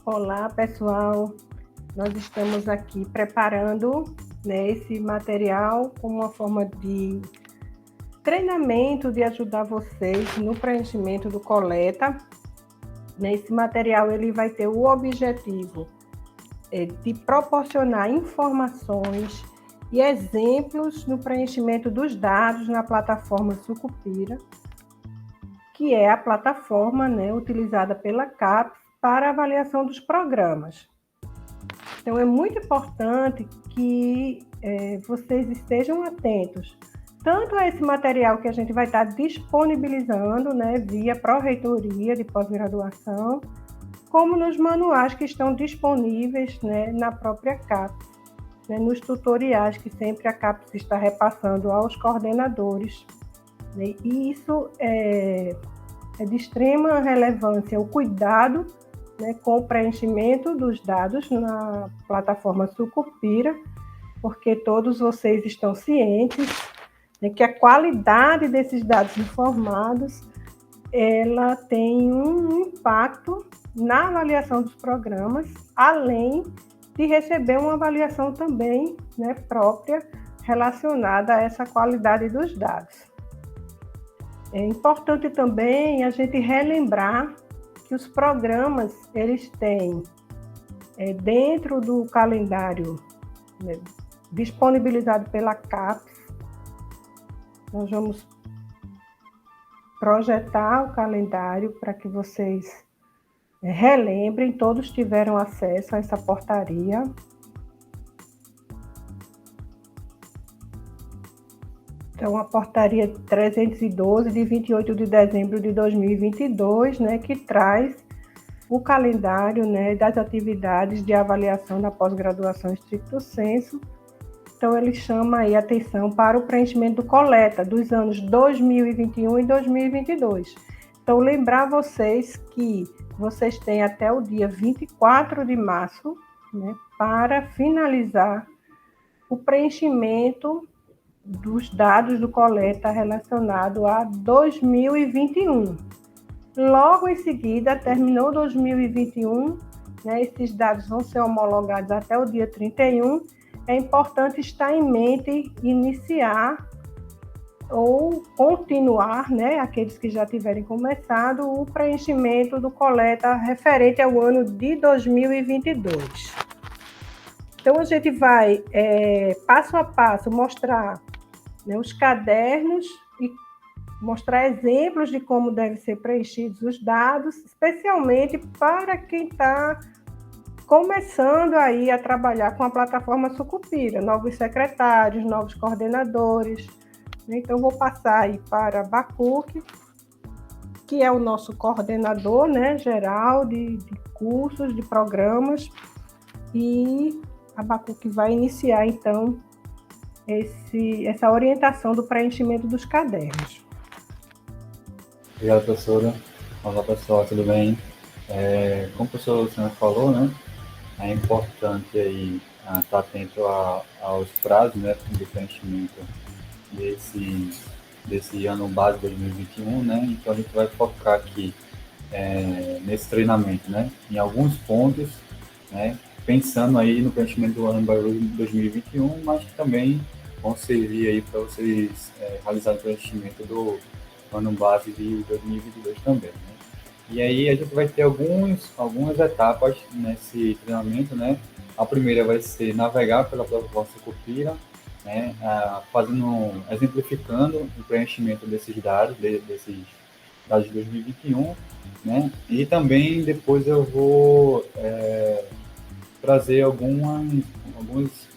Olá, pessoal. Nós estamos aqui preparando, esse material como uma forma de treinamento, de ajudar vocês no preenchimento do coleta. Esse material ele vai ter o objetivo de proporcionar informações e exemplos no preenchimento dos dados na plataforma Sucupira, que é a plataforma utilizada pela CAPES para avaliação dos programas. Então, é muito importante que vocês estejam atentos tanto a esse material que a gente vai estar disponibilizando, via Pró-Reitoria de Pós-Graduação, como nos manuais que estão disponíveis, na própria CAPES, nos tutoriais que sempre a CAPES está repassando aos coordenadores. E isso é de extrema relevância, o cuidado com o preenchimento dos dados na plataforma Sucupira, porque todos vocês estão cientes que a qualidade desses dados informados ela tem um impacto na avaliação dos programas, além de receber uma avaliação também própria relacionada a essa qualidade dos dados. É importante também a gente relembrar que os programas eles têm dentro do calendário disponibilizado pela CAPES, nós vamos projetar o calendário para que vocês relembrem, todos tiveram acesso a essa portaria. Então, a portaria 312, de 28 de dezembro de 2022, que traz o calendário das atividades de avaliação da pós-graduação estricto sensu. Então, ele chama aí atenção para o preenchimento do coleta dos anos 2021 e 2022. Então, lembrar vocês que vocês têm até o dia 24 de março para finalizar o preenchimento dos dados do coleta relacionado a 2021. Logo em seguida, terminou 2021, esses dados vão ser homologados até o dia 31. É importante estar em mente iniciar ou continuar, aqueles que já tiverem começado, o preenchimento do coleta referente ao ano de 2022. Então, a gente vai, passo a passo, mostrar os cadernos e mostrar exemplos de como devem ser preenchidos os dados, especialmente para quem está começando aí a trabalhar com a plataforma Sucupira, novos secretários, novos coordenadores. Então, vou passar aí para Bacuc, que é o nosso coordenador geral de cursos, de programas, e a Bacuc vai iniciar, então, essa orientação do preenchimento dos cadernos. Obrigado, professora. Olá, pessoal, tudo bem? Como o professor Luciano falou, é importante aí estar atento aos prazos de preenchimento desse ano base 2021, Então, a gente vai focar aqui nesse treinamento, em alguns pontos, pensando aí no preenchimento do ano base 2021, mas que também vão servir aí para vocês realizarem o preenchimento do ano base de 2022 também, E aí a gente vai ter algumas etapas nesse treinamento, A primeira vai ser navegar pela plataforma Sucupira, exemplificando o preenchimento desses dados, desses dados de 2021, E também depois eu vou trazer alguns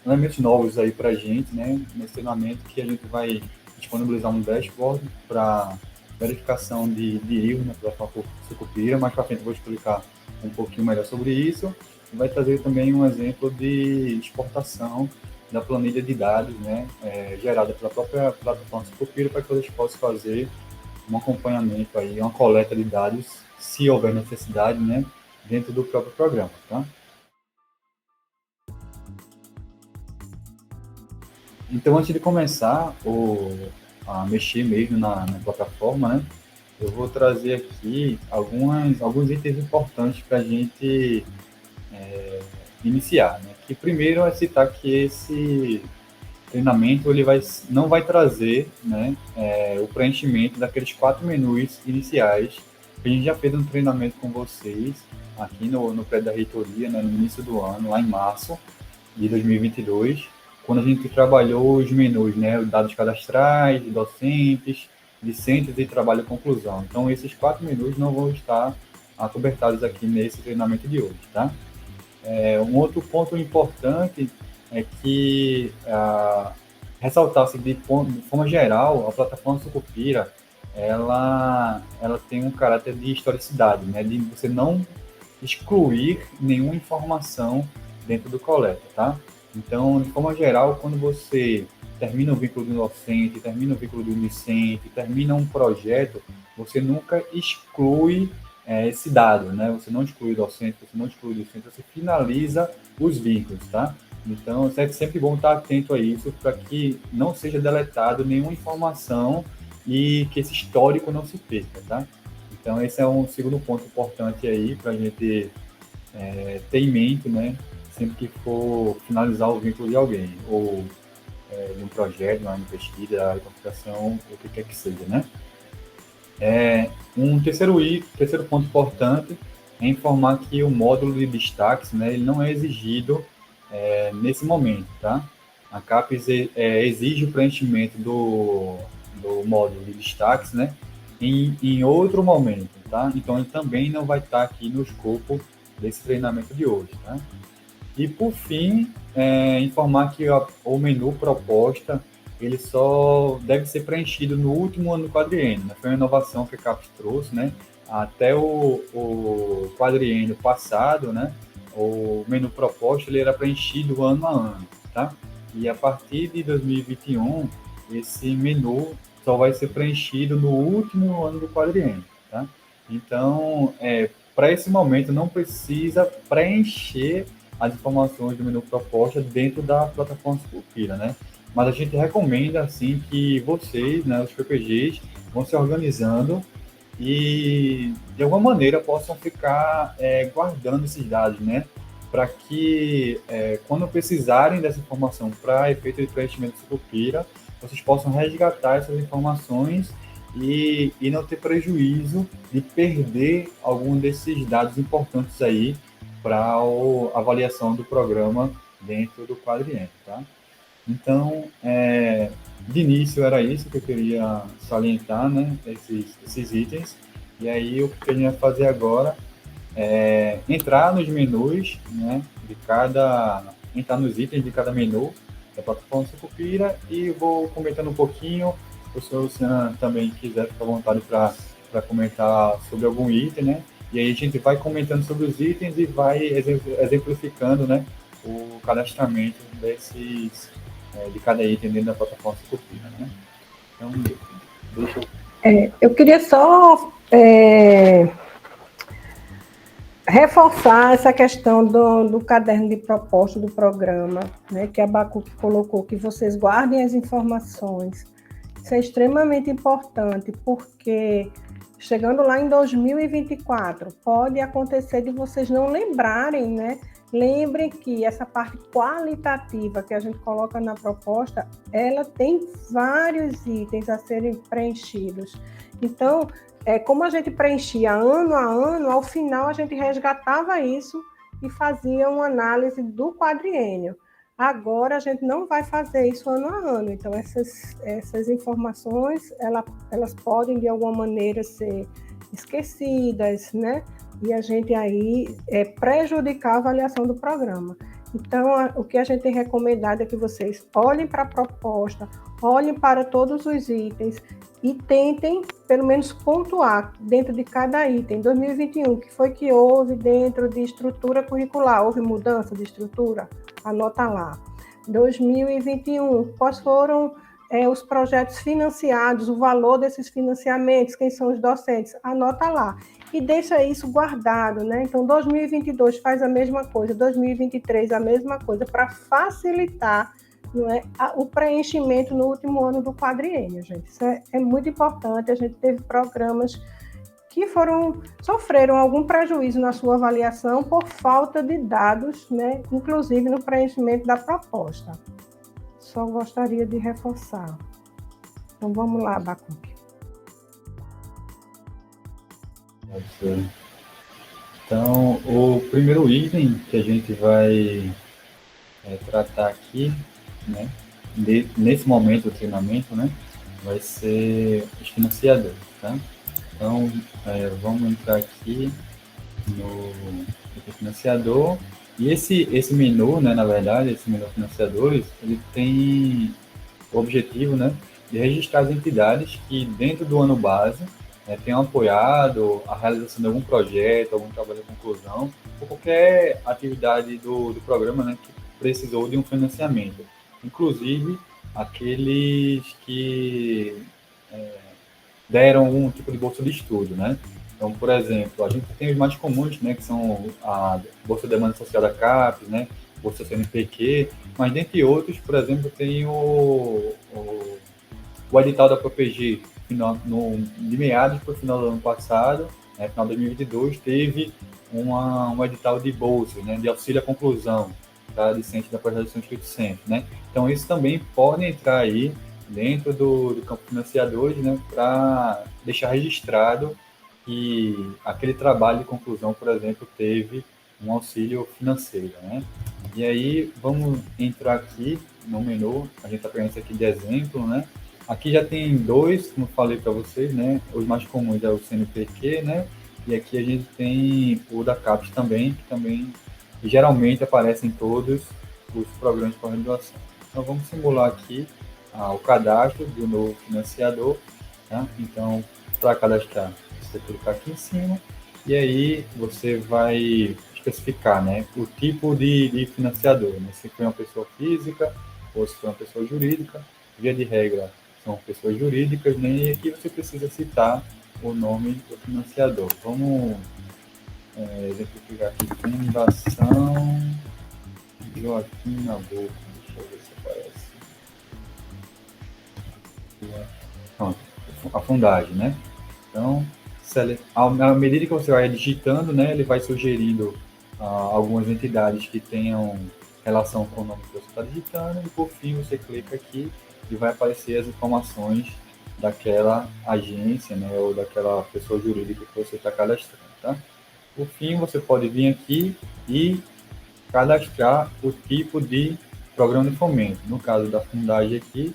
elementos novos aí para a gente, Nesse treinamento que a gente vai disponibilizar um dashboard para verificação de erros na plataforma Sucupira. Mais para frente eu vou explicar um pouquinho melhor sobre isso. E vai trazer também um exemplo de exportação da planilha de dados, gerada pela própria plataforma Sucupira, para que vocês possam fazer um acompanhamento aí, uma coleta de dados, se houver necessidade, dentro do próprio programa, tá? Então, antes de começar a mexer mesmo na plataforma, eu vou trazer aqui alguns itens importantes para a gente iniciar, né? Que primeiro é citar que esse treinamento não vai trazer, né, o preenchimento daqueles 4 menus iniciais que a gente já fez um treinamento com vocês aqui no prédio da reitoria, né, no início do ano, lá em março de 2022, quando a gente trabalhou os menus, né, os dados cadastrais, docentes, discentes e trabalho e conclusão. Então, esses 4 menus não vão estar acobertados aqui nesse treinamento de hoje, tá? Um outro ponto importante é que ressaltar-se de forma geral, a plataforma Sucupira, ela tem um caráter de historicidade, né, de você não excluir nenhuma informação dentro do coleta, tá? Então, de forma geral, quando você termina o vínculo do docente, termina o vínculo do discente, termina um projeto, você nunca exclui esse dado, né? Você não exclui o docente, você não exclui o discente, você finaliza os vínculos, tá? Então, é sempre bom estar atento a isso para que não seja deletado nenhuma informação e que esse histórico não se perca, tá? Então, esse é um segundo ponto importante aí para a gente ter em mente, né? Sempre que for finalizar o vínculo de alguém, ou de um projeto, de uma pesquisa, de computação, o que quer que seja, né? Um terceiro ponto importante é informar que o módulo de destaques, né, ele não é exigido nesse momento, tá? A CAPES exige o preenchimento do módulo de destaques, né, em outro momento, tá? Então, ele também não vai estar aqui no escopo desse treinamento de hoje, tá? E, por fim, informar que o menu proposta ele só deve ser preenchido no último ano do quadriênio, né? Foi uma inovação que a CAPES trouxe, né? Até o quadriênio passado, né? O menu proposto ele era preenchido ano a ano, tá? E a partir de 2021, esse menu só vai ser preenchido no último ano do quadriênio, tá? Então, para esse momento, não precisa preencher as informações do menu proposta dentro da plataforma Sucupira, né? Mas a gente recomenda, assim, que vocês, né, os PPGs, vão se organizando e, de alguma maneira, possam ficar guardando esses dados, né? Para que, quando precisarem dessa informação para efeito de preenchimento de Sucupira, vocês possam resgatar essas informações e não ter prejuízo de perder algum desses dados importantes aí para a avaliação do programa dentro do quadriênio, tá? Então, de início era isso que eu queria salientar, né, esses itens. E aí o que a gente vai fazer agora é entrar nos menus, né, entrar nos itens de cada menu da plataforma Sucupira e vou comentando um pouquinho. Se o senhor Luciano também quiser ficar à vontade para comentar sobre algum item, né? E aí a gente vai comentando sobre os itens e vai exemplificando, né, o cadastramento de cada item dentro da plataforma Sucupira, né? Então, deixa eu... Eu queria só reforçar essa questão do caderno de proposta do programa, né, que a Bacu colocou, que vocês guardem as informações. Isso é extremamente importante, porque chegando lá em 2024, pode acontecer de vocês não lembrarem, né? Lembrem que essa parte qualitativa que a gente coloca na proposta, ela tem vários itens a serem preenchidos. Então, como a gente preenchia ano a ano, ao final a gente resgatava isso e fazia uma análise do quadriênio. Agora a gente não vai fazer isso ano a ano, então essas informações elas podem de alguma maneira ser esquecidas, né? E a gente aí prejudicar a avaliação do programa. Então, o que a gente tem recomendado é que vocês olhem para a proposta, olhem para todos os itens e tentem, pelo menos, pontuar dentro de cada item. 2021, o que foi que houve dentro de estrutura curricular? Houve mudança de estrutura? Anota lá. 2021, quais foram os projetos financiados, o valor desses financiamentos, quem são os docentes? Anota lá. E deixa isso guardado, né? Então, 2022 faz a mesma coisa, 2023 a mesma coisa, para facilitar não é? O preenchimento no último ano do quadriênio, gente. Isso é muito importante. A gente teve programas que sofreram algum prejuízo na sua avaliação por falta de dados, né? Inclusive no preenchimento da proposta. Só gostaria de reforçar. Então, vamos lá, Bacuque. Então, o primeiro item que a gente vai tratar aqui, né, nesse momento do treinamento, né, vai ser os financiadores, tá? Então, vamos entrar aqui no financiador, e esse menu, né, na verdade, esse menu financiadores, ele tem o objetivo, né, de registrar as entidades que dentro do ano base tenham apoiado a realização de algum projeto, algum trabalho de conclusão, ou qualquer atividade do programa, né, que precisou de um financiamento. Inclusive, aqueles que deram algum tipo de bolsa de estudo, né? Então, por exemplo, a gente tem os mais comuns, né, que são a Bolsa de Demanda Social da CAPES, né, Bolsa CNPq, mas dentre outros, por exemplo, tem o edital da ProPG, de meados para o final do ano passado, né, final de 2022, teve um edital de bolsa, né, de auxílio à conclusão da discente da pós-graduação Espírito Santo, né? Então, isso também pode entrar aí dentro do campo financiadores, né, para deixar registrado que aquele trabalho de conclusão, por exemplo, teve um auxílio financeiro, né? E aí, vamos entrar aqui no menu, a gente está pegando isso aqui de exemplo, né? Aqui já tem dois, como eu falei para vocês, né? Os mais comuns é o CNPq, né? E aqui a gente tem o da CAPES também, que também geralmente aparece em todos os programas de pós-graduação. Então, vamos simular aqui o cadastro do novo financiador, tá? Então, para cadastrar, você clicar aqui em cima e aí você vai especificar, né, o tipo de financiador, né? Se foi uma pessoa física ou se foi uma pessoa jurídica. Via de regra, são pessoas jurídicas, né? E aqui você precisa citar o nome do financiador. Vamos exemplificar aqui: Fundação Joaquim Nabuco. Deixa eu ver se aparece. Pronto, a fundagem, né? Então, à medida que você vai digitando, né, ele vai sugerindo algumas entidades que tenham relação com o nome que você está digitando, e por fim você clica aqui e vai aparecer as informações daquela agência, né, ou daquela pessoa jurídica que você está cadastrando, tá? Por fim, você pode vir aqui e cadastrar o tipo de programa de fomento. No caso da fundagem aqui,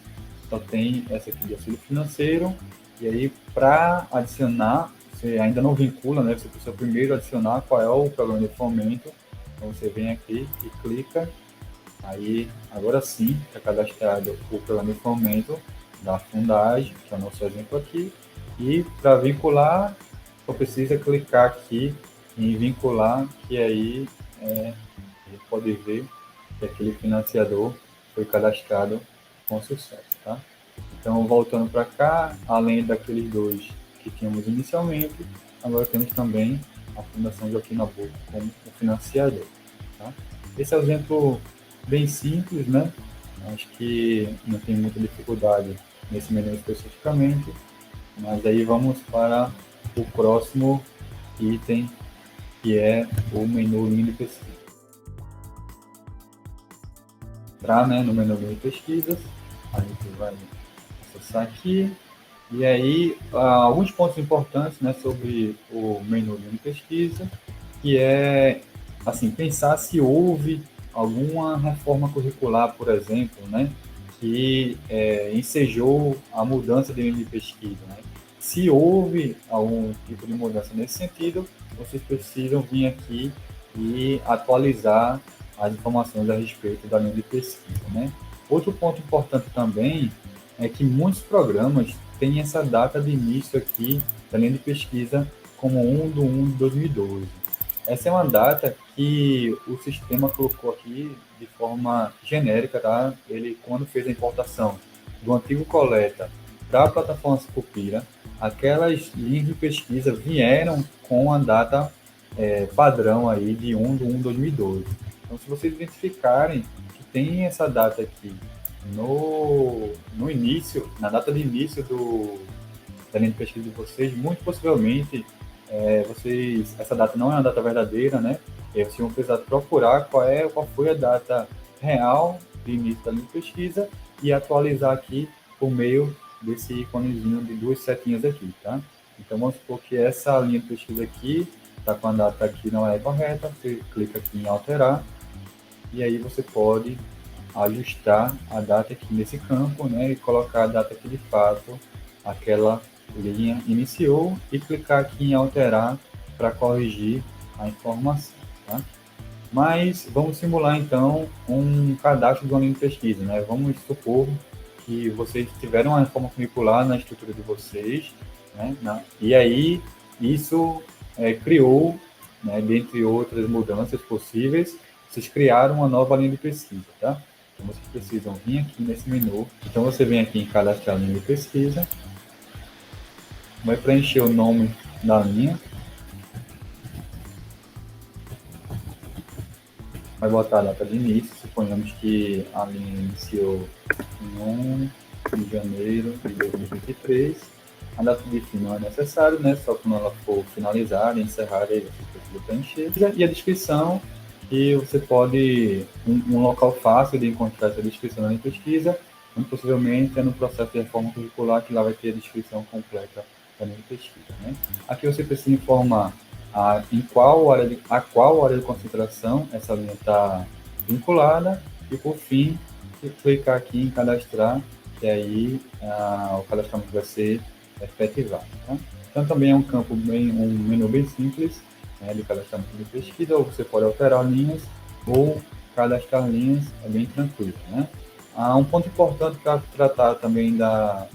só tem essa aqui de auxílio financeiro, e aí para adicionar, você ainda não vincula, né? Você precisa primeiro adicionar qual é o programa de fomento. Então você vem aqui e clica, aí agora sim está cadastrado o programa de fomento da fundagem, que é o nosso exemplo aqui, e para vincular, só precisa clicar aqui em vincular, que aí a gente pode ver que aquele financiador foi cadastrado com sucesso, tá? Então, voltando para cá, além daqueles dois que tínhamos inicialmente, agora temos também a Fundação Joaquim Nabuco como o financiador, tá? Esse é um exemplo bem simples, né? Acho que não tem muita dificuldade nesse menu especificamente, mas aí vamos para o próximo item, que é o menu linha de pesquisa. Entrar, né, no menu linha de pesquisas, a gente vai acessar aqui, e aí alguns pontos importantes, né, sobre o menu linha de pesquisa, que é assim, pensar se houve alguma reforma curricular, por exemplo, né, que ensejou a mudança de linha de pesquisa, né? Se houve algum tipo de mudança nesse sentido, vocês precisam vir aqui e atualizar as informações a respeito da linha de pesquisa, né? Outro ponto importante também é que muitos programas têm essa data de início aqui da linha de pesquisa como 1/1/2012. Essa é uma data que o sistema colocou aqui de forma genérica, tá? Ele, quando fez a importação do antigo coleta para a plataforma Sucupira, aquelas linhas de pesquisa vieram com a data padrão aí de 1/1/2012. Então, se vocês identificarem que tem essa data aqui no início, na data de início da linha de pesquisa de vocês, muito possivelmente essa data não é uma data verdadeira, né? E vocês vão precisar procurar qual foi a data real de início da linha de pesquisa e atualizar aqui por meio desse íconezinho de duas setinhas aqui, tá? Então vamos supor que essa linha de pesquisa aqui está com a data que não é correta, você clica aqui em alterar e aí você pode ajustar a data aqui nesse campo, né, e colocar a data que de fato aquela linha iniciou e clicar aqui em alterar para corrigir a informação, tá? Mas vamos simular então um cadastro de uma linha de pesquisa, né? Vamos supor que vocês tiveram uma reforma curricular na estrutura de vocês, né? E aí isso criou, né, dentre outras mudanças possíveis, vocês criaram uma nova linha de pesquisa, tá? Então vocês precisam vir aqui nesse menu. Então você vem aqui em cadastrar linha de pesquisa, vai preencher o nome da linha, vai botar a data de início, suponhamos que a linha iniciou em 1 de janeiro de 2023. A data de fim não é necessário, né? Só quando ela for finalizada, encerrada, aí você precisa preencher. E a descrição, que você pode, um local fácil de encontrar essa descrição na pesquisa, muito possivelmente é no processo de reforma curricular, que lá vai ter a descrição completa da minha pesquisa, né? Aqui você precisa informar a qual área de concentração essa linha está vinculada e, por fim, clicar aqui em cadastrar, e aí o cadastramento vai ser efetivado, tá? Então também é um menu bem simples, né, de cadastramento de pesquisa, ou você pode alterar linhas ou cadastrar linhas, é bem tranquilo, né? Um ponto importante para tratar também dessa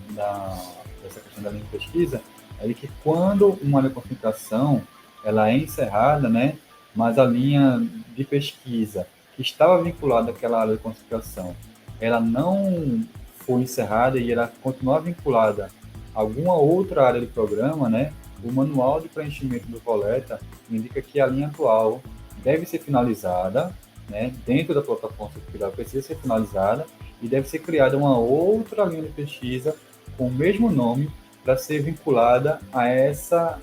questão da linha de pesquisa é que quando uma área de concentração ela é encerrada, né, mas a linha de pesquisa que estava vinculada àquela área de concentração, ela não foi encerrada e ela continuar vinculada a alguma outra área do programa, né, o manual de preenchimento do coleta indica que a linha atual deve ser finalizada, né, dentro da plataforma circular precisa ser finalizada e deve ser criada uma outra linha de pesquisa com o mesmo nome para ser vinculada a essa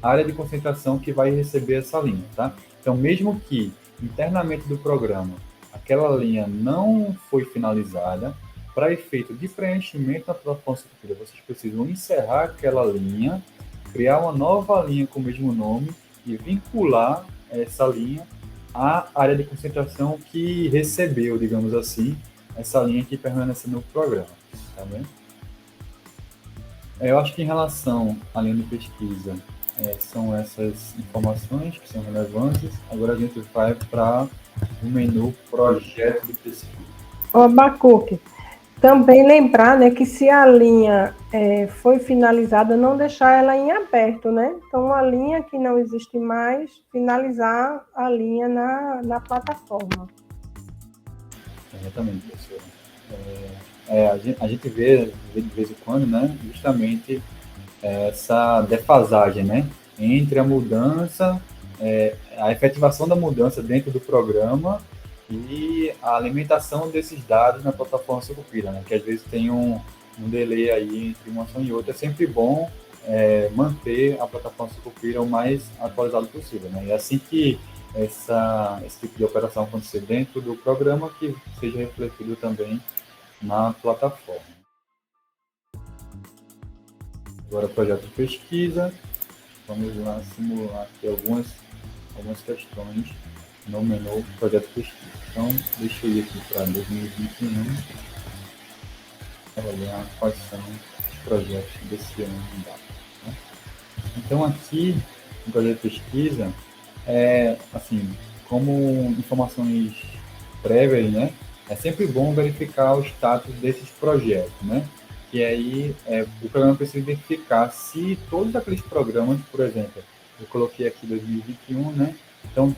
área de concentração que vai receber essa linha, tá? Então, mesmo que internamente do programa aquela linha não foi finalizada, para efeito de preenchimento na plataforma circular, vocês precisam encerrar aquela linha, criar uma nova linha com o mesmo nome e vincular essa linha à área de concentração que recebeu, digamos assim, essa linha que permanece no programa, tá bem? Eu acho que em relação à linha de pesquisa, são essas informações que são relevantes. Agora a gente vai para o menu projeto de pesquisa. Ô, Bacuque, também lembrar, né, que se a linha foi finalizada, não deixar ela em aberto, né? Então, a linha que não existe mais, finalizar a linha na plataforma. Exatamente, professora. A gente vê de vez em quando, né, justamente essa defasagem, né, entre a mudança, a efetivação da mudança dentro do programa e a alimentação desses dados na plataforma Sucupira, né, que às vezes tem um delay aí entre uma ação e outra. É sempre bom manter a plataforma Sucupira o mais atualizado possível, né, e assim que esse tipo de operação acontecer dentro do programa, que seja refletido também na plataforma. Agora, projeto de pesquisa. Vamos lá simular aqui algumas questões no menu projeto de pesquisa. Então, deixa eu ir aqui para 2021 para olhar quais são os projetos desse ano em data, né? Então, aqui no projeto de pesquisa, assim, como informações prévias, né, é sempre bom verificar o status desses projetos, né? E aí o programa precisa identificar se todos aqueles programas, por exemplo, eu coloquei aqui 2021, né? Então,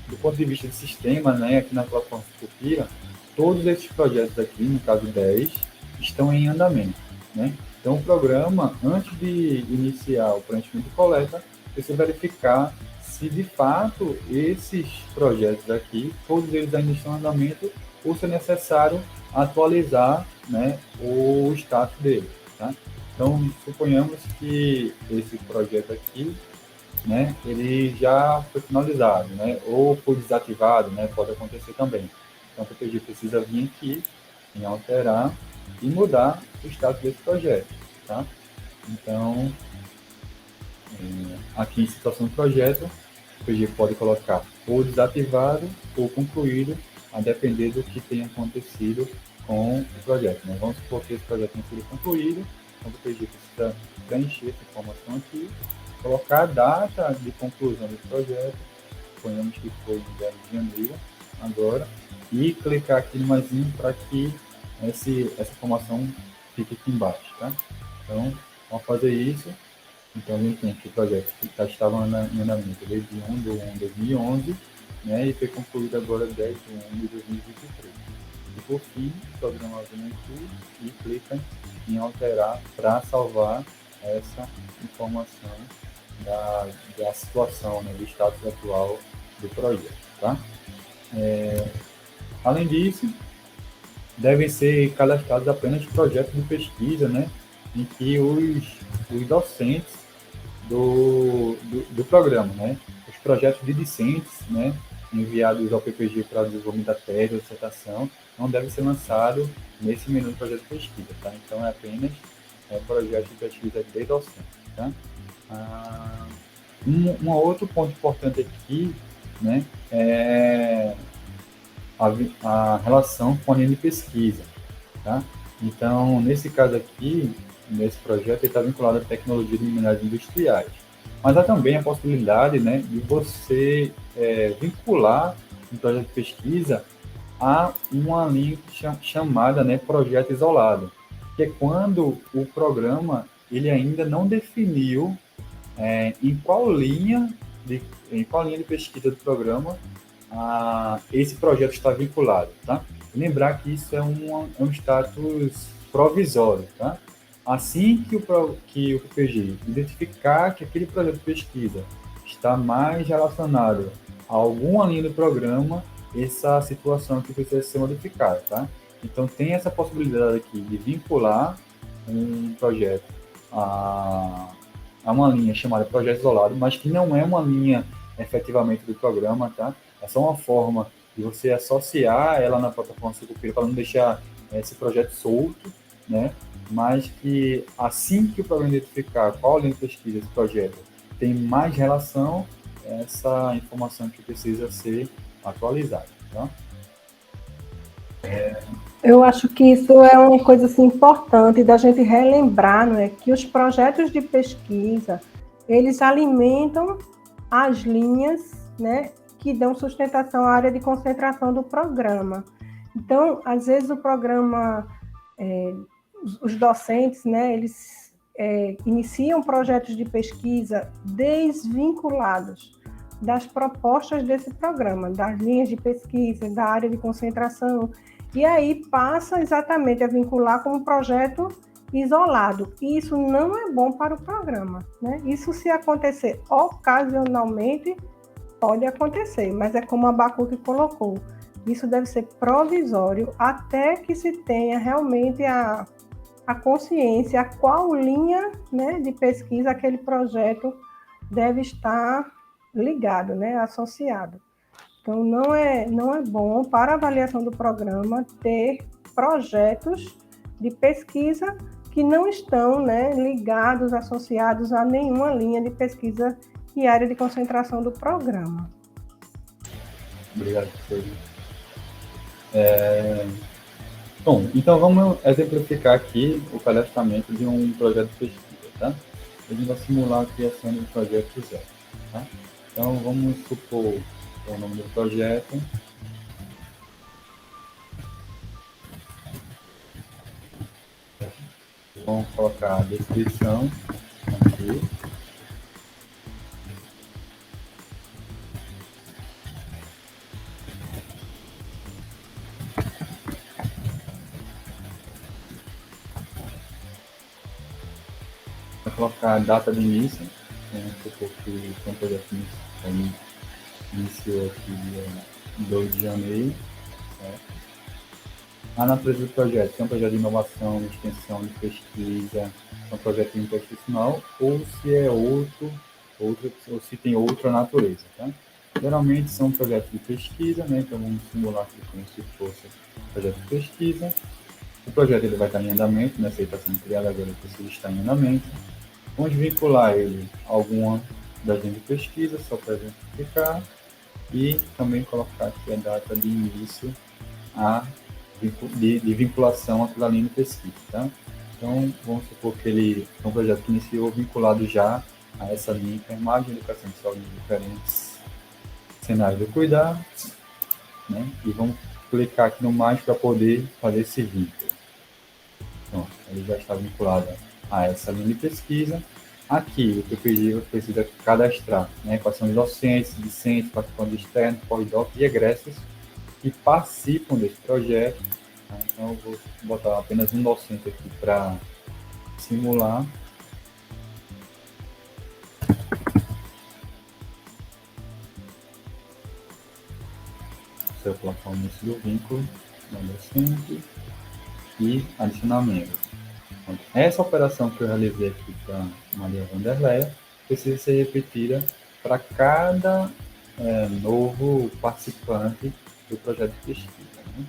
do ponto de vista de sistema, né, aqui na plataforma Sucupira, todos esses projetos aqui, no caso 10, estão em andamento, né? Então, o programa, antes de iniciar o preenchimento de coleta, precisa verificar se de fato esses projetos aqui, todos eles ainda estão em andamento, ou se é necessário atualizar, né, o status dele, tá? Então, suponhamos que esse projeto aqui, né, ele já foi finalizado, né, ou foi desativado, né, pode acontecer também. Então, o PPG precisa vir aqui em alterar e mudar o status desse projeto, tá? Então, aqui em situação do projeto, o PPG pode colocar ou desativado ou concluído, a depender do que tenha acontecido com o projeto, né? Vamos supor que esse projeto tenha sido concluído, então o PPG precisa preencher essa informação aqui, colocar a data de conclusão desse projeto, suponhamos que foi em 10 de janeiro, agora, e clicar aqui no maisinho para que essa informação fique aqui embaixo, tá? Então, vamos fazer isso. Então, a gente tem aqui o projeto que estava em andamento desde 1 de 1 de 2011, né, e foi concluído agora 10 de 1 de 2023. E, por fim, o programa vem aqui e clica em alterar para salvar essa informação da situação, né, do status atual do projeto, tá? Além disso, devem ser cadastrados apenas projetos de pesquisa, né, em que os docentes do programa, né, os projetos de discentes, né, enviados ao PPG para desenvolvimento da tese ou dissertação, não devem ser lançados nesse menu de projeto de pesquisa, tá? Então, é apenas projeto de pesquisa de docente, tá? Um outro ponto importante aqui, né, é a relação com a linha de pesquisa, tá? Então, nesse caso aqui, nesse projeto, ele está vinculado à tecnologia de minerais industriais. Mas há também a possibilidade, né, de você vincular um projeto de pesquisa a uma linha chamada, né, projeto isolado, que é quando o programa ele ainda não definiu em qual linha de pesquisa do programa esse projeto está vinculado, tá? Lembrar que isso é um status provisório, tá? Assim que o PPG identificar que aquele projeto de pesquisa está mais relacionado a alguma linha do programa, essa situação aqui precisa ser modificada, tá? Então, tem essa possibilidade aqui de vincular um projeto a uma linha chamada projeto isolado, mas que não é uma linha efetivamente do programa, tá? É só uma forma de você associar ela na plataforma Sucupira para não deixar esse projeto solto, né? Mas que assim que o programa identificar qual linha de pesquisa esse projeto tem mais relação, essa informação que precisa ser atualizada, tá? Eu acho que isso é uma coisa assim, importante da gente relembrar, não é? Que os projetos de pesquisa, eles alimentam as linhas, né, que dão sustentação à área de concentração do programa. Então, às vezes o programa, os docentes, né, eles iniciam projetos de pesquisa desvinculados das propostas desse programa, das linhas de pesquisa, da área de concentração, e aí passa exatamente a vincular como um projeto isolado. E isso não é bom para o programa, né? Isso, se acontecer ocasionalmente, pode acontecer, mas é como a Abacuque colocou. Isso deve ser provisório até que se tenha realmente a consciência, a qual linha, né, de pesquisa aquele projeto deve estar ligado, né, associado. Então, não é bom para a avaliação do programa ter projetos de pesquisa que não estão, né, ligados, associados a nenhuma linha de pesquisa e área de concentração do programa. Obrigado, professor. Bom, então vamos exemplificar aqui o cadastramento de um projeto de pesquisa, tá? A gente vai simular a criação de um projeto zero, tá? Então vamos supor o nome do projeto. Vamos colocar a descrição aqui. Vou colocar a data de início, vamos supor que o projeto iniciou aqui dia 2 de janeiro, certo? A natureza do projeto, se é um projeto de inovação, de extensão, de pesquisa, é um projeto interinstitucional, ou se é ou se tem outra natureza, tá? Geralmente são projetos de pesquisa, né? Então vamos simular aqui como se fosse um projeto de pesquisa. O projeto ele vai estar em andamento, né? Se ele está sendo criado agora, ele precisa estar em andamento. Vamos vincular ele a alguma das linhas de pesquisa, só para exemplificar, e também colocar aqui a data de início de vinculação àquela linha de pesquisa, tá? Então, vamos supor que ele é um projeto que iniciou vinculado já a essa linha de enfermagem e educação de saúde em diferentes cenários de cuidado, né? E vamos clicar aqui no mais para poder fazer esse vínculo. Pronto, ele já está vinculado a essa linha de pesquisa. Aqui, o que eu pedi, você precisa cadastrar, né? Quais são os docentes, discentes, participantes externos, pós-doc e egressos que participam desse projeto. Tá? Então, eu vou botar apenas um docente aqui para simular. Você vai colocar o início do vínculo, no docente, e adicionar membro. Então, essa operação que eu realizei aqui para Maria Vanderleia precisa ser repetida para cada novo participante do projeto de pesquisa. Né?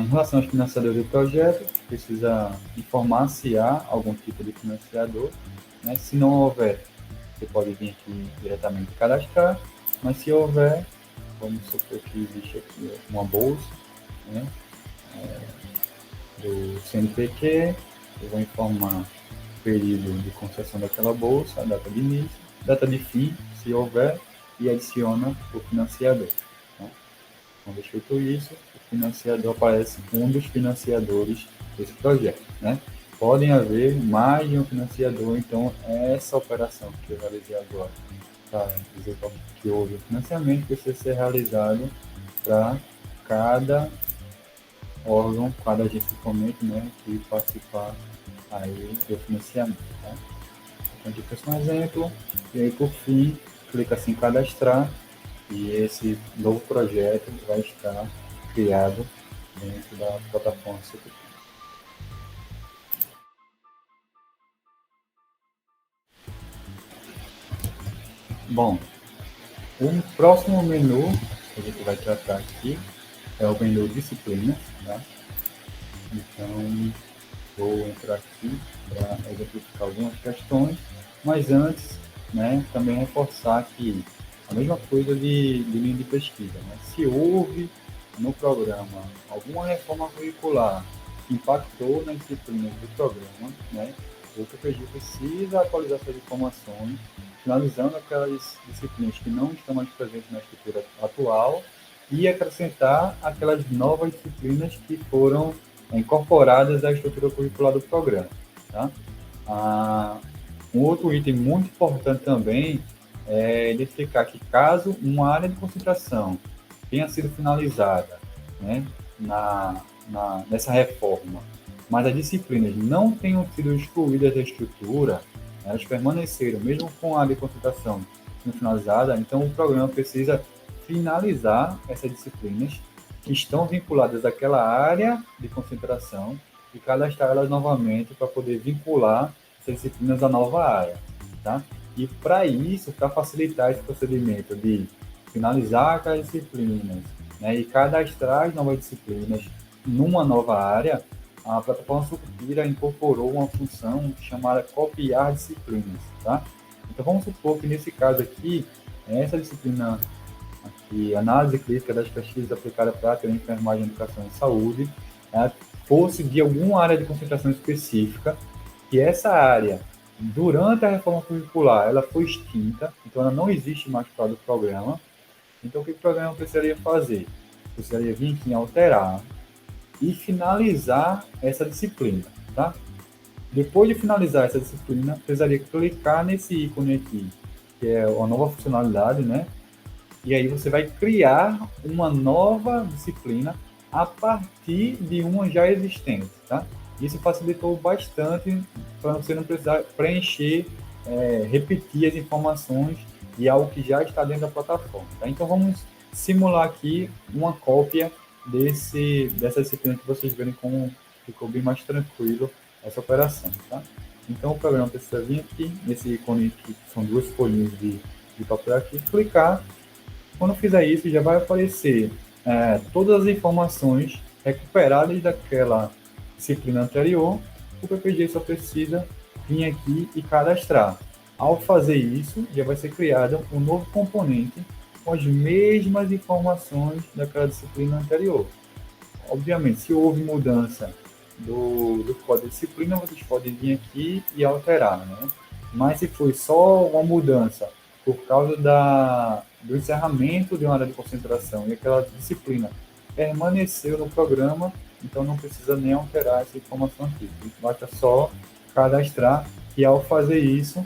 Em relação aos financiadores do projeto, precisa informar se há algum tipo de financiador. Né? Se não houver, você pode vir aqui diretamente cadastrar, mas se houver, vamos supor que existe aqui uma bolsa, né? Do CNPq, eu vou informar o período de concessão daquela bolsa, a data de início, data de fim, se houver, e adiciona o financiador. Tá? Uma vez feito isso, o financiador aparece um dos financiadores desse projeto. Né? Podem haver mais de um financiador, então essa operação que eu realizei agora, para dizer que houve o financiamento, precisa ser realizado para cada órgão, cada agente de fomento, né, que participar aí do financiamento. Tá? Então, aqui foi um exemplo, e aí por fim, clica assim em cadastrar, e esse novo projeto vai estar criado dentro da plataforma Sucupira. Bom, o próximo menu que a gente vai tratar aqui é o menu disciplinas, tá? Então, vou entrar aqui para exemplificar algumas questões, mas antes, né, também reforçar que a mesma coisa de linha de pesquisa. Né? Se houve no programa alguma reforma curricular que impactou nas disciplinas do programa, né, o PPG precisa atualizar essas informações, finalizando aquelas disciplinas que não estão mais presentes na estrutura atual e acrescentar aquelas novas disciplinas que foram incorporadas à estrutura curricular do programa. Tá? Um outro item muito importante também é identificar que caso uma área de concentração tenha sido finalizada, né, nessa reforma, mas as disciplinas não tenham sido excluídas da estrutura, elas permaneceram, mesmo com a área de concentração não finalizada, então o programa precisa finalizar essas disciplinas que estão vinculadas àquela área de concentração e cadastrar elas novamente para poder vincular essas disciplinas à nova área. Tá? E para isso, para facilitar esse procedimento de finalizar aquelas disciplinas, né, e cadastrar as novas disciplinas numa nova área, a plataforma Sucupira incorporou uma função chamada copiar disciplinas. Tá? Então vamos supor que nesse caso aqui, essa disciplina aqui, análise crítica das pesquisas aplicadas para a enfermagem, educação e saúde, fosse de alguma área de concentração específica, que essa área, durante a reforma curricular, ela foi extinta, então ela não existe mais para o programa. Então o que o programa precisaria fazer? Precisaria vir aqui em alterar e finalizar essa disciplina, tá? Depois de finalizar essa disciplina, precisaria clicar nesse ícone aqui, que é uma nova funcionalidade, né? E aí você vai criar uma nova disciplina a partir de uma já existente, tá? Isso facilitou bastante para você não precisar preencher, repetir as informações de algo que já está dentro da plataforma. Tá? Então vamos simular aqui uma cópia dessa disciplina que vocês verem como ficou bem mais tranquilo essa operação, tá? Então, o programa precisa vir aqui, nesse ícone que são duas folhinhas de papel aqui, clicar. Quando fizer isso, já vai aparecer todas as informações recuperadas daquela disciplina anterior. O PPG só precisa vir aqui e cadastrar. Ao fazer isso, já vai ser criado um novo componente com as mesmas informações daquela disciplina anterior. Obviamente, se houve mudança do código de disciplina, vocês podem vir aqui e alterar, né? Mas se foi só uma mudança por causa do encerramento de uma área de concentração e aquela disciplina permaneceu no programa, então não precisa nem alterar essa informação aqui. Basta só cadastrar e ao fazer isso,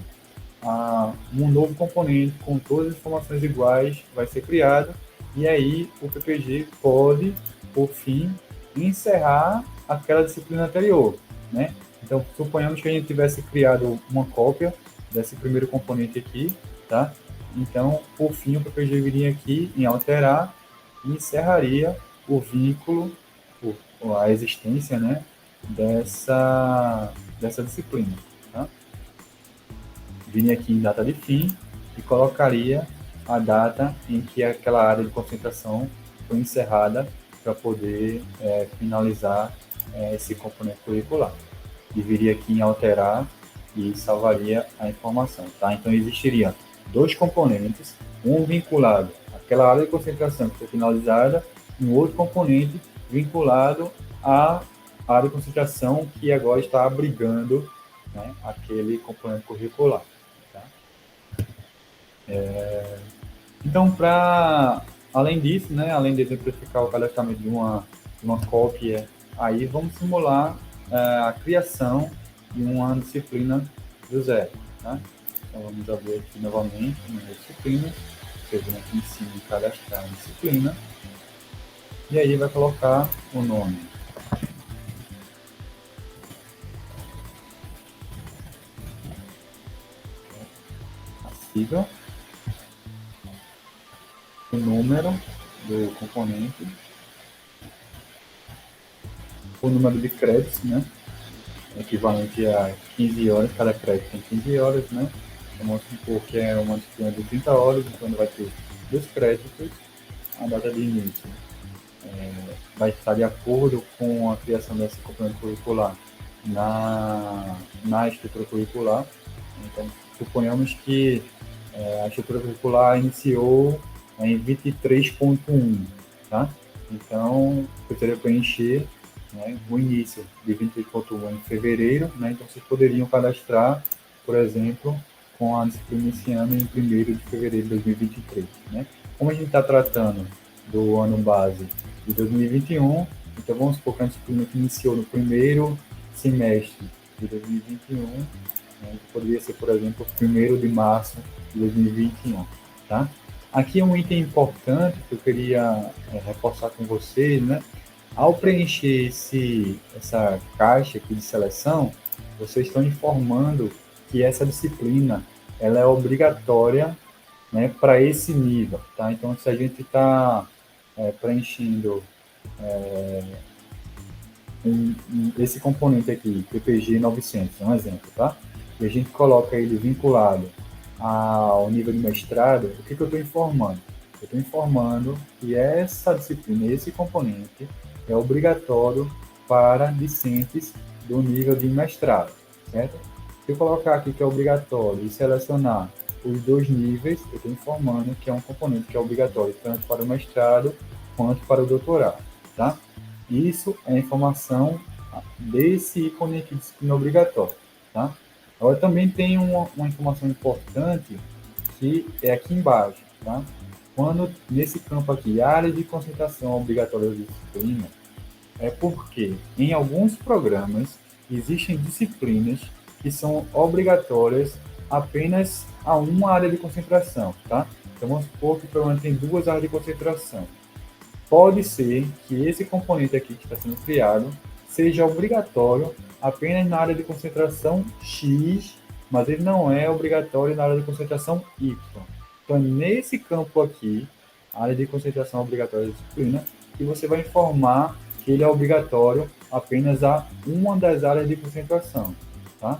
um novo componente com todas as informações iguais vai ser criado e aí o PPG pode, por fim, encerrar aquela disciplina anterior, né? Então, suponhamos que a gente tivesse criado uma cópia desse primeiro componente aqui, tá? Então, por fim, o PPG viria aqui em alterar e encerraria o vínculo, a existência, né, dessa disciplina, tá? Viria aqui em data de fim e colocaria a data em que aquela área de concentração foi encerrada para poder finalizar esse componente curricular. E viria aqui em alterar e salvaria a informação, tá? Então, existiria dois componentes, um vinculado àquela área de concentração que foi finalizada e um outro componente vinculado à área de concentração que agora está abrigando, né, aquele componente curricular. Tá? Então, além disso, né, além de exemplificar o cadastramento de uma cópia, aí vamos simular a criação de uma disciplina do zero. Tá? Então, vamos abrir aqui novamente uma disciplina, escrevendo aqui em cima e cadastrar a disciplina, e aí vai colocar o nome. A sigla, o número do componente, o número de créditos, né? Equivalente a 15 horas, cada crédito tem 15 horas, né? Vamos supor que é uma disciplina de 30 horas, então vai ter 2 créditos, a data de início vai estar de acordo com a criação desse componente curricular na estrutura curricular. Então, suponhamos que a estrutura curricular iniciou em 23.1, tá? Então, eu teria que preencher, né, o início de 23.1 em fevereiro, né? Então, vocês poderiam cadastrar, por exemplo, com a disciplina iniciando em 1º de fevereiro de 2023, né? Como a gente está tratando do ano base de 2021, então vamos supor que a disciplina que iniciou no primeiro semestre de 2021, né, poderia ser, por exemplo, 1º de março de 2021, tá? Aqui é um item importante que eu queria reforçar com vocês, né? Ao preencher essa caixa aqui de seleção, vocês estão informando que essa disciplina ela é obrigatória, né, para esse nível, tá? Então, se a gente está preenchendo esse componente aqui, PPG 900, é um exemplo, tá? E a gente coloca ele vinculado ao nível de mestrado, o que eu estou informando? Eu estou informando que essa disciplina, esse componente, é obrigatório para discentes do nível de mestrado, certo? Se eu colocar aqui que é obrigatório e selecionar os 2 níveis, eu estou informando que é um componente que é obrigatório tanto para o mestrado quanto para o doutorado, tá? Isso é informação desse ícone aqui de disciplina obrigatória, tá? Agora também tem uma informação importante que é aqui embaixo, tá? Quando nesse campo aqui, área de concentração obrigatória da disciplina, é porque em alguns programas existem disciplinas que são obrigatórias apenas a uma área de concentração, tá? Então vamos supor que o programa tem 2 áreas de concentração. Pode ser que esse componente aqui que está sendo criado seja obrigatório apenas na área de concentração X, mas ele não é obrigatório na área de concentração Y. Então, nesse campo aqui, a área de concentração obrigatória da disciplina, e você vai informar que ele é obrigatório apenas a uma das áreas de concentração, tá?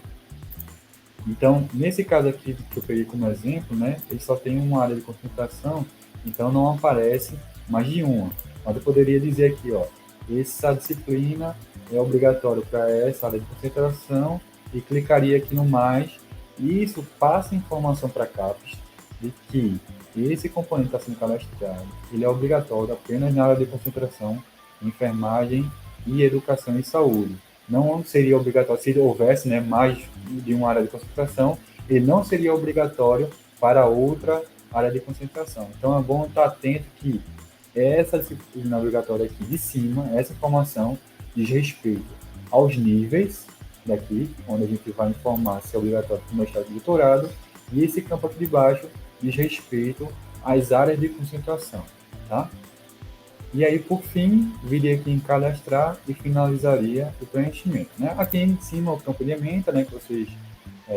Então, nesse caso aqui que eu peguei como exemplo, né, ele só tem uma área de concentração, então não aparece mais de uma. Mas eu poderia dizer aqui, ó, essa disciplina é obrigatória para essa área de concentração e clicaria aqui no mais. E isso passa informação para a CAPES de que esse componente está sendo cadastrado, ele é obrigatório apenas na área de concentração, enfermagem e educação e saúde. Não seria obrigatório, se houvesse, né, mais de uma área de concentração, ele não seria obrigatório para outra área de concentração. Então é bom estar atento que essa disciplina obrigatória aqui de cima, essa informação diz respeito aos níveis daqui, onde a gente vai informar se é obrigatório para o mestrado e doutorado, e esse campo aqui de baixo diz respeito às áreas de concentração, tá? E aí, por fim, viria aqui em cadastrar e finalizaria o preenchimento, né? Aqui em cima o campo de ementa, né, que vocês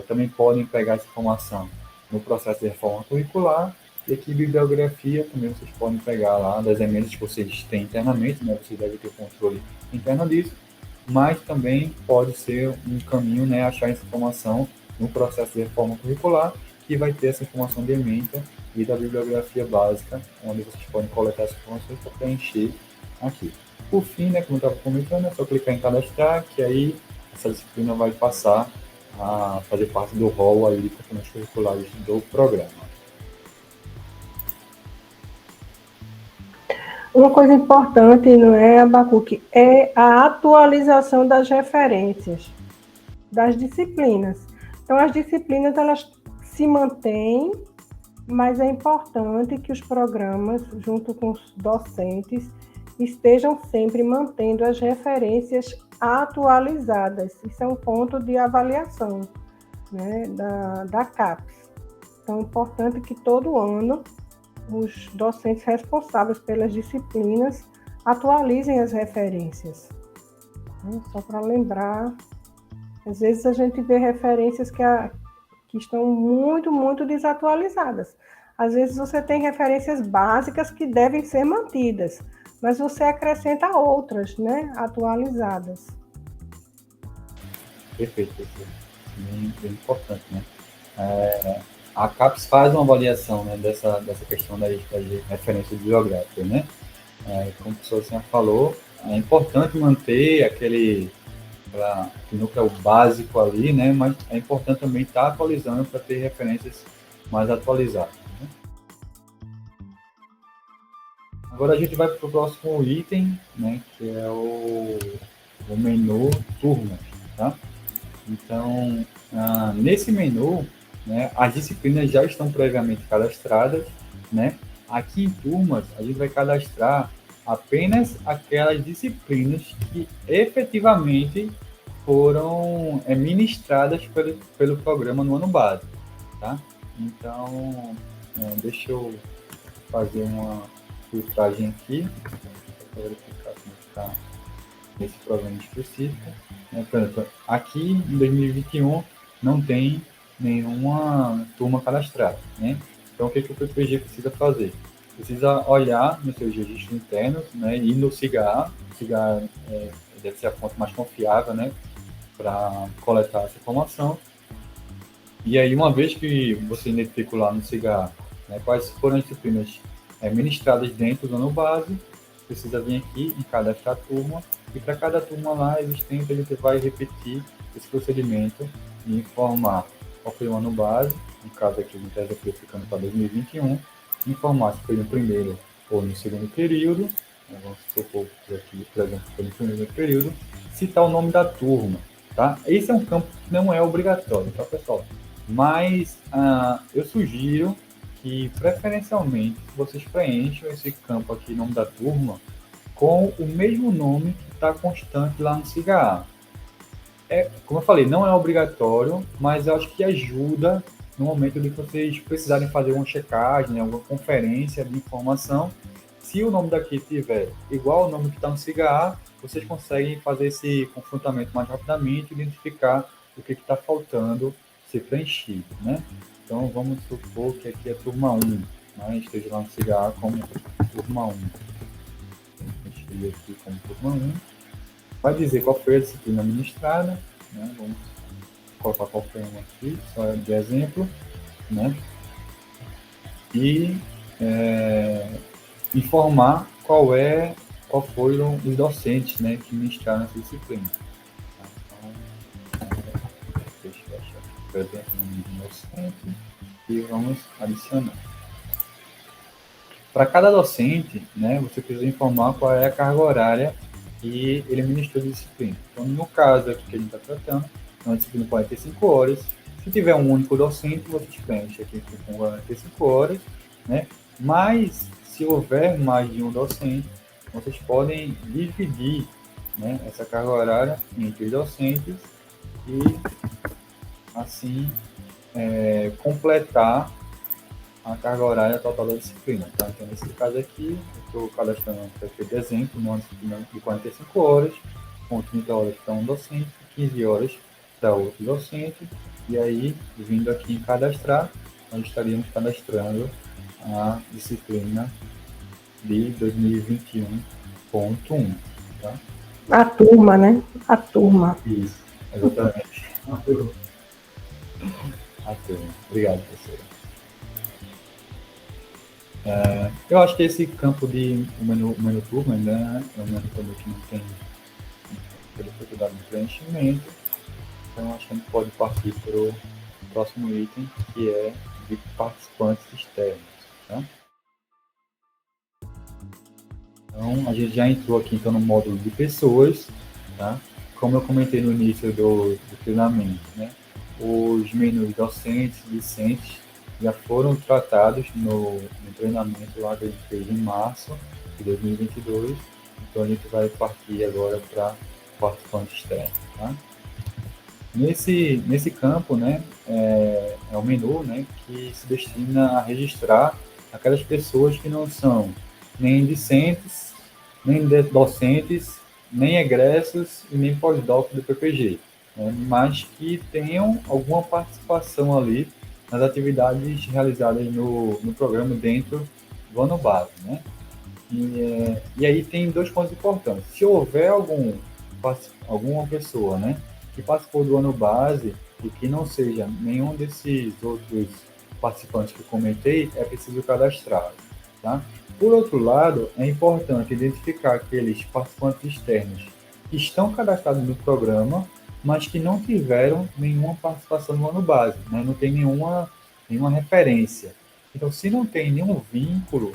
também podem pegar essa informação no processo de reforma curricular. E aqui bibliografia também vocês podem pegar lá das emendas que vocês têm internamente, né? Vocês devem ter controle interno disso, mas também pode ser um caminho, né, achar essa informação no processo de reforma curricular, que vai ter essa informação de ementa e da bibliografia básica, onde vocês podem coletar essas informações para preencher aqui. Por fim, né, como eu estava comentando, é só clicar em cadastrar, que aí essa disciplina vai passar a fazer parte do rol aí de componentes curriculares do programa. Uma coisa importante, não é, Abacuque, é a atualização das referências das disciplinas. Então, as disciplinas, elas se mantêm, mas é importante que os programas, junto com os docentes, estejam sempre mantendo as referências atualizadas. Isso é um ponto de avaliação, né, da CAPES. Então, é importante que todo ano os docentes responsáveis pelas disciplinas atualizem as referências. Só para lembrar, às vezes a gente vê referências que estão muito, muito desatualizadas. Às vezes você tem referências básicas que devem ser mantidas, mas você acrescenta outras, né, atualizadas. Perfeito, perfeito. Bem importante, né? A CAPES faz uma avaliação, né, dessa questão das referências bibliográficas, né? Como o professor já falou, é importante manter aquele núcleo básico ali, né? Mas é importante também estar atualizando para ter referências mais atualizadas, né? Agora a gente vai para o próximo item, né? Que é o menu turmas, tá? Então, nesse menu, né, as disciplinas já estão previamente cadastradas, né? Aqui em turmas, a gente vai cadastrar apenas aquelas disciplinas que efetivamente foram ministradas pelo programa no ano base, tá? Então, deixa eu fazer uma filtragem aqui, para verificar como está nesse programa específico. Por exemplo, aqui em 2021 não tem nenhuma turma cadastrada, né? Então, o que o PPG precisa fazer? Precisa olhar nos seus registros internos, né, e no SIGA. O SIGA deve ser a fonte mais confiável, né, para coletar essa informação. E aí, uma vez que você identifica lá no SIGA, né, quais foram as disciplinas ministradas dentro do ano base, precisa vir aqui em cadastrar a turma, e para cada turma lá existente, a gente vai repetir esse procedimento e informar qual foi o ano base, no caso aqui, a gente está exemplificando para 2021, informar se foi no primeiro ou no segundo período, né, vamos supor que aqui, por exemplo, foi no primeiro período, citar o nome da turma, tá? Esse é um campo que não é obrigatório, tá, pessoal? Mas eu sugiro que, preferencialmente, vocês preencham esse campo aqui, nome da turma, com o mesmo nome que está constante lá no SIGA. Como eu falei, não é obrigatório, mas eu acho que ajuda no momento de vocês precisarem fazer uma checagem, né, alguma conferência de informação. Se o nome daqui tiver igual ao nome que está no SIGA, vocês conseguem fazer esse confrontamento mais rapidamente, identificar o que está faltando ser preenchido, né? Então, vamos supor que aqui é turma 1, né? Esteja lá no SIGA como turma 1. transferir aqui como turma 1. Vai dizer qual foi a disciplina administrada, né? Vamos colocar qualquer uma aqui, só de exemplo, né? E informar qual foram os docentes, né, que ministraram essa disciplina. Então, deixa eu achar aqui, por exemplo, o nome do docente e vamos adicionar. Para cada docente, né, você precisa informar qual é a carga horária que ele ministrou de disciplina. Então, no caso aqui que a gente está tratando, é uma disciplina de 45 horas. Se tiver um único docente, você preenche aqui com 45 horas, né? Mas, se houver mais de um docente, vocês podem dividir, né, essa carga horária entre os docentes e, assim, completar a carga horária total da disciplina. Tá? Então, nesse caso aqui, eu estou cadastrando um perfil de exemplo, numa disciplina de 45 horas, com 30 horas para um docente, 15 horas para outro docente, e aí, vindo aqui em cadastrar, nós estaríamos cadastrando a disciplina de 2021.1. Tá? A turma, né? A turma. Isso, exatamente. A turma. Obrigado, professora. Eu acho que esse campo de menu turma ainda é um menu também que não tem dificuldade de preenchimento, então acho que a gente pode partir para o próximo item, que é de participantes externos. Tá? Então, a gente já entrou aqui então, no módulo de pessoas, tá? Como eu comentei no início do treinamento, né? Os menus docentes, discentes, já foram tratados no treinamento lá que a gente fez em março de 2022, então a gente vai partir agora para participante externo. Tá? Nesse campo, né, é o menu, né, que se destina a registrar aquelas pessoas que não são nem discentes, nem docentes, nem egressos e nem pós-doc do PPG, né, mas que tenham alguma participação ali nas atividades realizadas no programa dentro do ano base, né? E aí tem dois pontos importantes. Se houver alguma pessoa, né, que participou do ano base e que não seja nenhum desses outros participantes que eu comentei, é preciso cadastrar, tá? Por outro lado, é importante identificar aqueles participantes externos que estão cadastrados no programa, mas que não tiveram nenhuma participação no ano base, né? Não tem nenhuma referência. Então, se não tem nenhum vínculo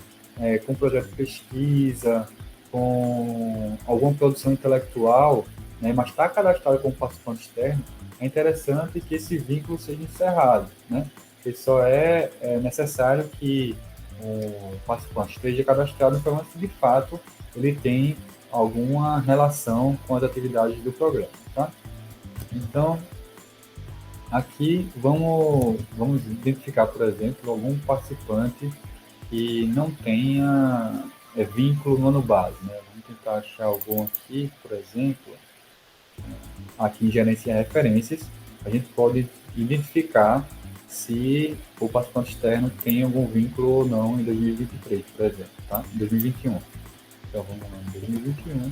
com projeto de pesquisa, com alguma produção intelectual, né, mas está cadastrado como participante externo, é interessante que esse vínculo seja encerrado, né? Porque só é necessário que o participante esteja cadastrado no programa se de fato ele tem alguma relação com as atividades do programa, tá? Então, aqui vamos identificar, por exemplo, algum participante que não tenha vínculo no ano base, né? Vamos tentar achar algum aqui, por exemplo, aqui em gerenciar referências, a gente pode identificar se o participante externo tem algum vínculo ou não em 2023, por exemplo, tá? Em 2021. Então, vamos lá, em 2021,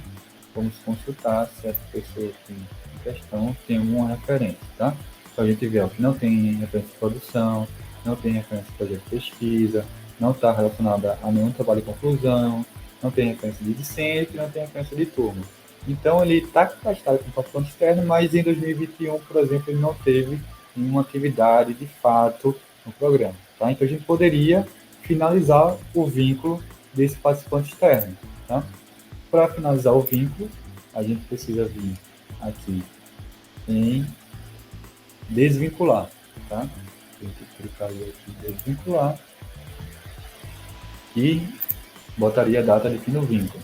vamos consultar se essa pessoa aqui em questão tem alguma referência, tá? Então, a gente vê que não tem referência de produção, não tem referência de projeto de pesquisa, não está relacionada a nenhum trabalho de conclusão, não tem referência de discente, não tem referência de turma. Então, ele está cadastrado como participante externo, mas em 2021, por exemplo, ele não teve nenhuma atividade de fato no programa. Tá? Então, a gente poderia finalizar o vínculo desse participante externo. Tá? Para finalizar o vínculo, a gente precisa vir aqui em desvincular. Tá? A gente clicar aqui em desvincular e botaria a data de fim do vínculo,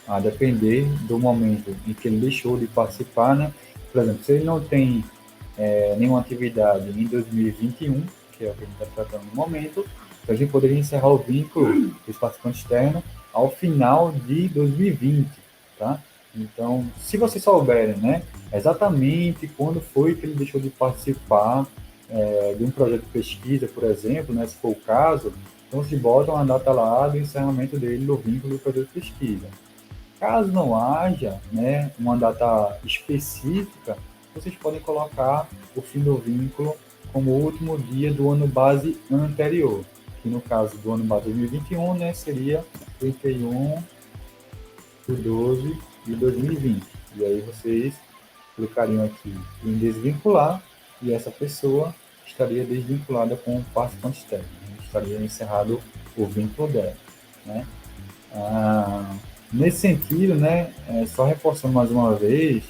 a depender do momento em que ele deixou de participar, né? Por exemplo, se ele não tem nenhuma atividade em 2021, que é o que a gente está tratando no momento, a gente poderia encerrar o vínculo desse participante externo ao final de 2020, tá? Então, se vocês souberem, né, exatamente quando foi que ele deixou de participar de um projeto de pesquisa, por exemplo, né, se for o caso, então se botam a data lá do encerramento dele no vínculo do projeto de pesquisa. Caso não haja, né, uma data específica, vocês podem colocar o fim do vínculo como o último dia do ano base anterior, que no caso do ano base 2021, né, seria 31 de 12 de 2020. E aí vocês clicariam aqui em desvincular e essa pessoa estaria desvinculada com o participante externo, né? Estaria encerrado o vínculo dela, né? Nesse sentido, né, só reforçando mais uma vez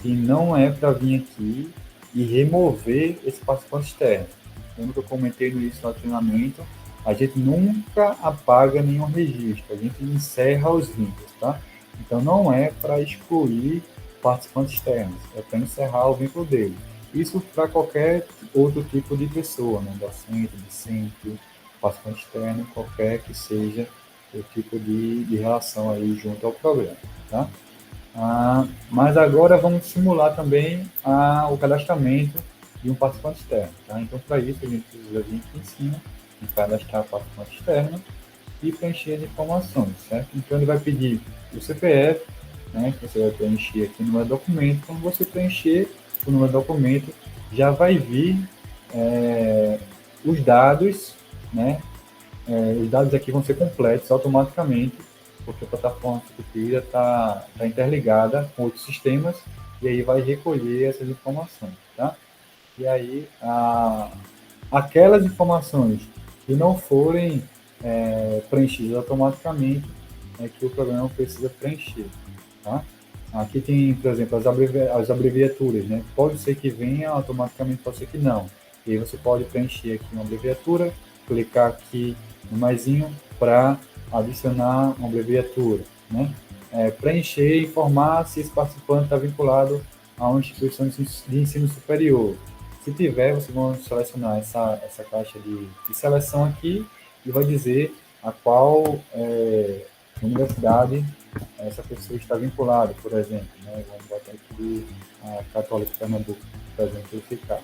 que não é para vir aqui e remover esse participante externo. Como eu comentei no início do treinamento, a gente nunca apaga nenhum registro, a gente encerra os vínculos, tá? Então não é para excluir participantes externos, é para encerrar o vínculo dele. Isso para qualquer outro tipo de pessoa, né? Docente, discente, participante externo, qualquer que seja o tipo de relação aí junto ao programa, tá? Mas agora vamos simular também o cadastramento de um participante externo, tá? Então, para isso, a gente precisa vir aqui em cima e cadastrar o participante externo e preencher as informações, certo? Então, ele vai pedir o CPF, né, que você vai preencher aqui no meu documento. Quando você preencher o número do documento, já vai vir os dados, né? Os dados aqui vão ser completos automaticamente, porque a plataforma Sucupira está interligada com outros sistemas e aí vai recolher essas informações, tá? E aí, aquelas informações que não forem preenchidas automaticamente é que o programa precisa preencher, tá? Aqui tem, por exemplo, as abreviaturas, né? Pode ser que venha automaticamente, pode ser que não. E aí você pode preencher aqui uma abreviatura, clicar aqui no maisinho para adicionar uma abreviatura, né? Preencher e informar se esse participante está vinculado a uma instituição de ensino superior. Se tiver, vocês vão selecionar essa caixa de seleção aqui e vai dizer a qual universidade essa pessoa está vinculada, por exemplo, né? Vamos botar aqui a Católica de Pernambuco, para exemplificar,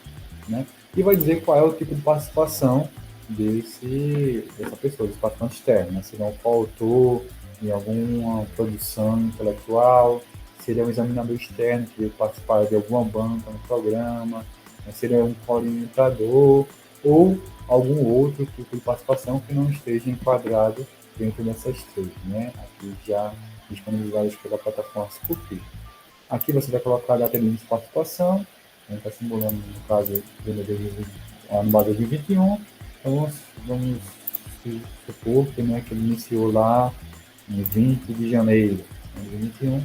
né? E vai dizer qual é o tipo de participação dessa pessoa, desse participante externo, né? Se ele é um coautor em alguma produção intelectual, se ele é um examinador externo que participar de alguma banca no programa, né? Se ele é um orientador ou algum outro tipo de participação que não esteja enquadrado dentro dessas três, né? Aqui já disponibilizadas pela plataforma Sucupira. Aqui você vai colocar a data de início de participação, a gente está simulando, no caso, no base 2021, então vamos supor que, né, que ele iniciou lá em 20 de janeiro de 2021.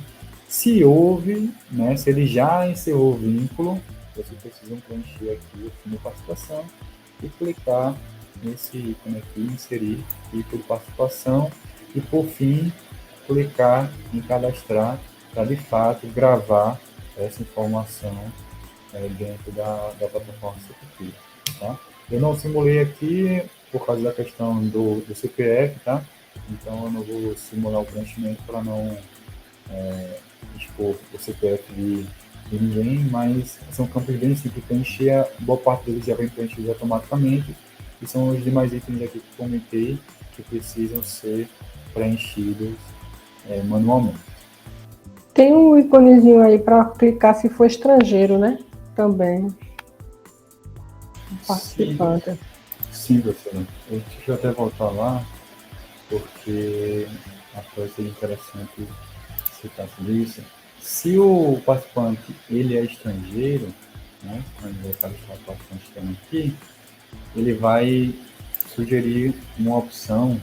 Se houve, né, se ele já encerrou o vínculo, vocês precisam preencher aqui o fim de participação e clicar nesse ícone aqui, inserir ícone de participação e, por fim, clicar em cadastrar para, de fato, gravar essa informação dentro da plataforma Sucupira, tá? Eu não simulei aqui por causa da questão do CPF, tá? Então eu não vou simular o preenchimento para não expor o CPF de ninguém, mas são campos bem simples de preencher, boa parte deles já vem preenchidos automaticamente, e são os demais itens aqui que comentei que precisam ser preenchidos manualmente. Tem um íconezinho aí para clicar se for estrangeiro, né? Também. Participante. Sim, professor. Deixa eu até voltar lá, porque acho que vai ser interessante citar sobre isso. Se o participante ele é estrangeiro, né, quando vai cadastrar o participante externo aqui, ele vai sugerir uma opção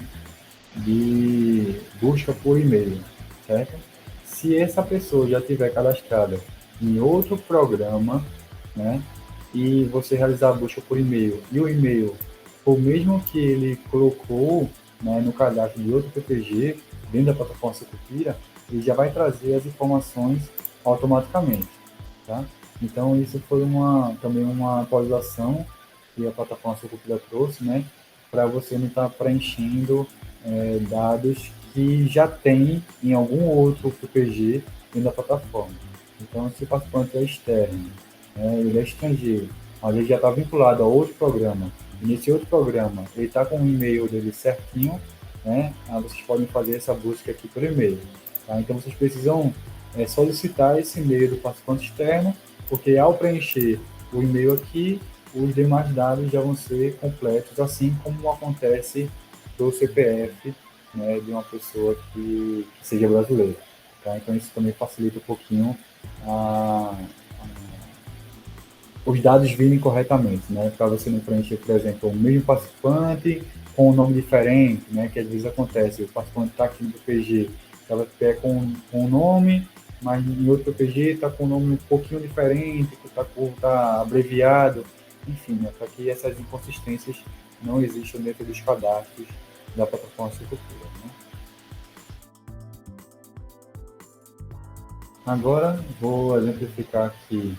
de busca por e-mail, certo? Se essa pessoa já tiver cadastrada em outro programa, né, e você realizar a busca por e-mail, e o e-mail for o mesmo que ele colocou, né, no cadastro de outro PPG, dentro da plataforma Sucupira, ele já vai trazer as informações automaticamente, tá? Então, isso foi também uma atualização que a plataforma Sucupira trouxe, né, para você não estar preenchendo dados que já tem em algum outro PPG dentro da plataforma. Então, se o participante é externo, ele é estrangeiro, mas ele já está vinculado a outro programa, e nesse outro programa ele está com o e-mail dele certinho, né? Vocês podem fazer essa busca aqui por e-mail. Tá? Então, vocês precisam solicitar esse e-mail do participante externo, porque ao preencher o e-mail aqui, os demais dados já vão ser completos, assim como acontece do CPF, né, de uma pessoa que seja brasileira. Tá? Então, isso também facilita um pouquinho os dados virem corretamente, né? Para você não preencher, por exemplo, o mesmo participante com um nome diferente, né? Que às vezes acontece, o participante está aqui no PPG, ela quer com um nome, mas em outro PPG está com um nome um pouquinho diferente, que tá abreviado, enfim, né? Para que essas inconsistências não existam dentro dos cadastros da plataforma Secupira, né? Agora vou exemplificar aqui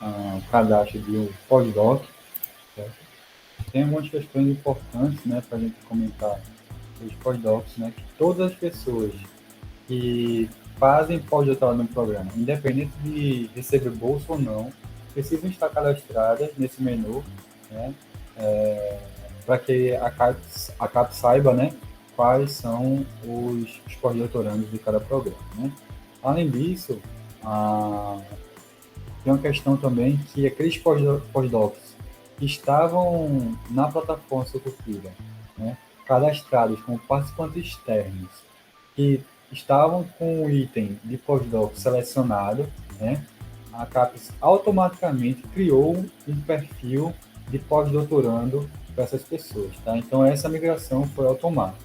o cadastro de um POSDOC. Certo? Tem algumas questões importantes, né, para a gente comentar os pós-docs, né, que todas as pessoas que fazem pós-doutorado no programa, independente de receber bolsa ou não, precisam estar cadastradas nesse menu, né, para que a CAPES saiba, né, quais são os pós-doutorandos de cada programa, né. Além disso, tem uma questão também que aqueles pós-docs que estavam na plataforma Sucupira, né, cadastrados como participantes externos, que estavam com o item de pós-doc selecionado, né, a CAPES automaticamente criou um perfil de pós-doutorando para essas pessoas. Tá? Então, essa migração foi automática.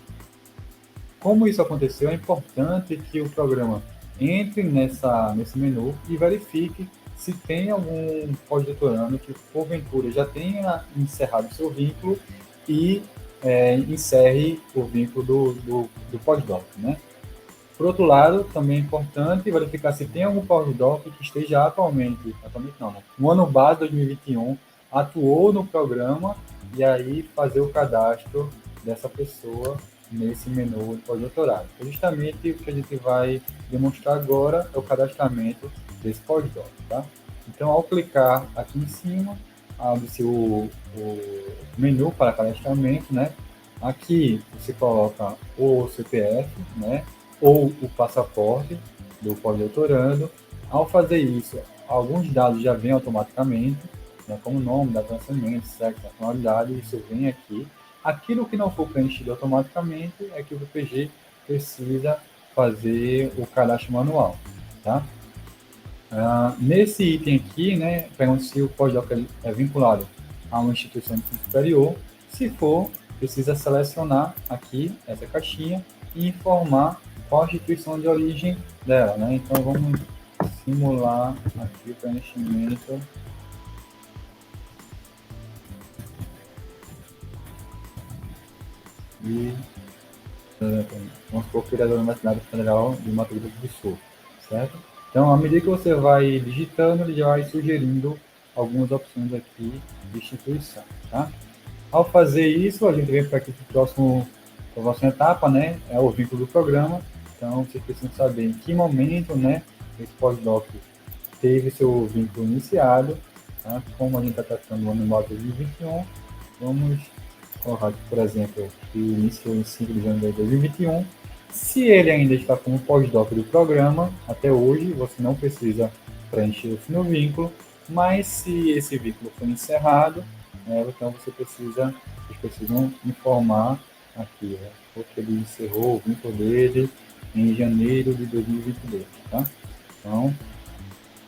Como isso aconteceu, é importante que o programa entre nesse menu e verifique se tem algum pós-doutorando que, porventura, já tenha encerrado seu vínculo e encerre o vínculo do pós-doc, né? Por outro lado, também é importante verificar se tem algum pós-doc que esteja atualmente não, né? No ano base 2021, atuou no programa e aí fazer o cadastro dessa pessoa nesse menu de pós-doutorado. Justamente o que a gente vai demonstrar agora é o cadastramento desse pós-doc, tá? Então, ao clicar aqui em cima, abre-se o menu para cadastramento, né? Aqui você coloca o CPF, né? Ou o passaporte do pós-doutorando. Ao fazer isso, alguns dados já vêm automaticamente, né? Como nome, data de nascimento, sexo, nacionalidade, isso vem aqui. Aquilo que não for preenchido automaticamente é que o PPG precisa fazer o cadastro manual, tá? Nesse item aqui, né, pergunta se o pós-doc é vinculado a uma instituição de ensino superior. Se for, precisa selecionar aqui essa caixinha e informar qual a instituição de origem dela, né? Então, vamos simular aqui o preenchimento. E vamos supor que ele é da Universidade Federal de Mato Grosso do Sul, certo? Então, à medida que você vai digitando, ele já vai sugerindo algumas opções aqui de instituição, tá? Ao fazer isso, a gente vem para aqui para a próxima etapa, né? É o vínculo do programa. Então, vocês precisam saber em que momento, né, esse pós-doc teve seu vínculo iniciado, tá? Como a gente está tratando o ano base 2021, vamos colocar aqui, por exemplo, que iniciou em 5 de janeiro de 2021. Se ele ainda está como pós-doc do programa, até hoje, você não precisa preencher o fim do vínculo, mas se esse vínculo foi encerrado, então vocês precisam informar aqui, né, porque ele encerrou o vínculo dele em janeiro de 2022, tá? Então,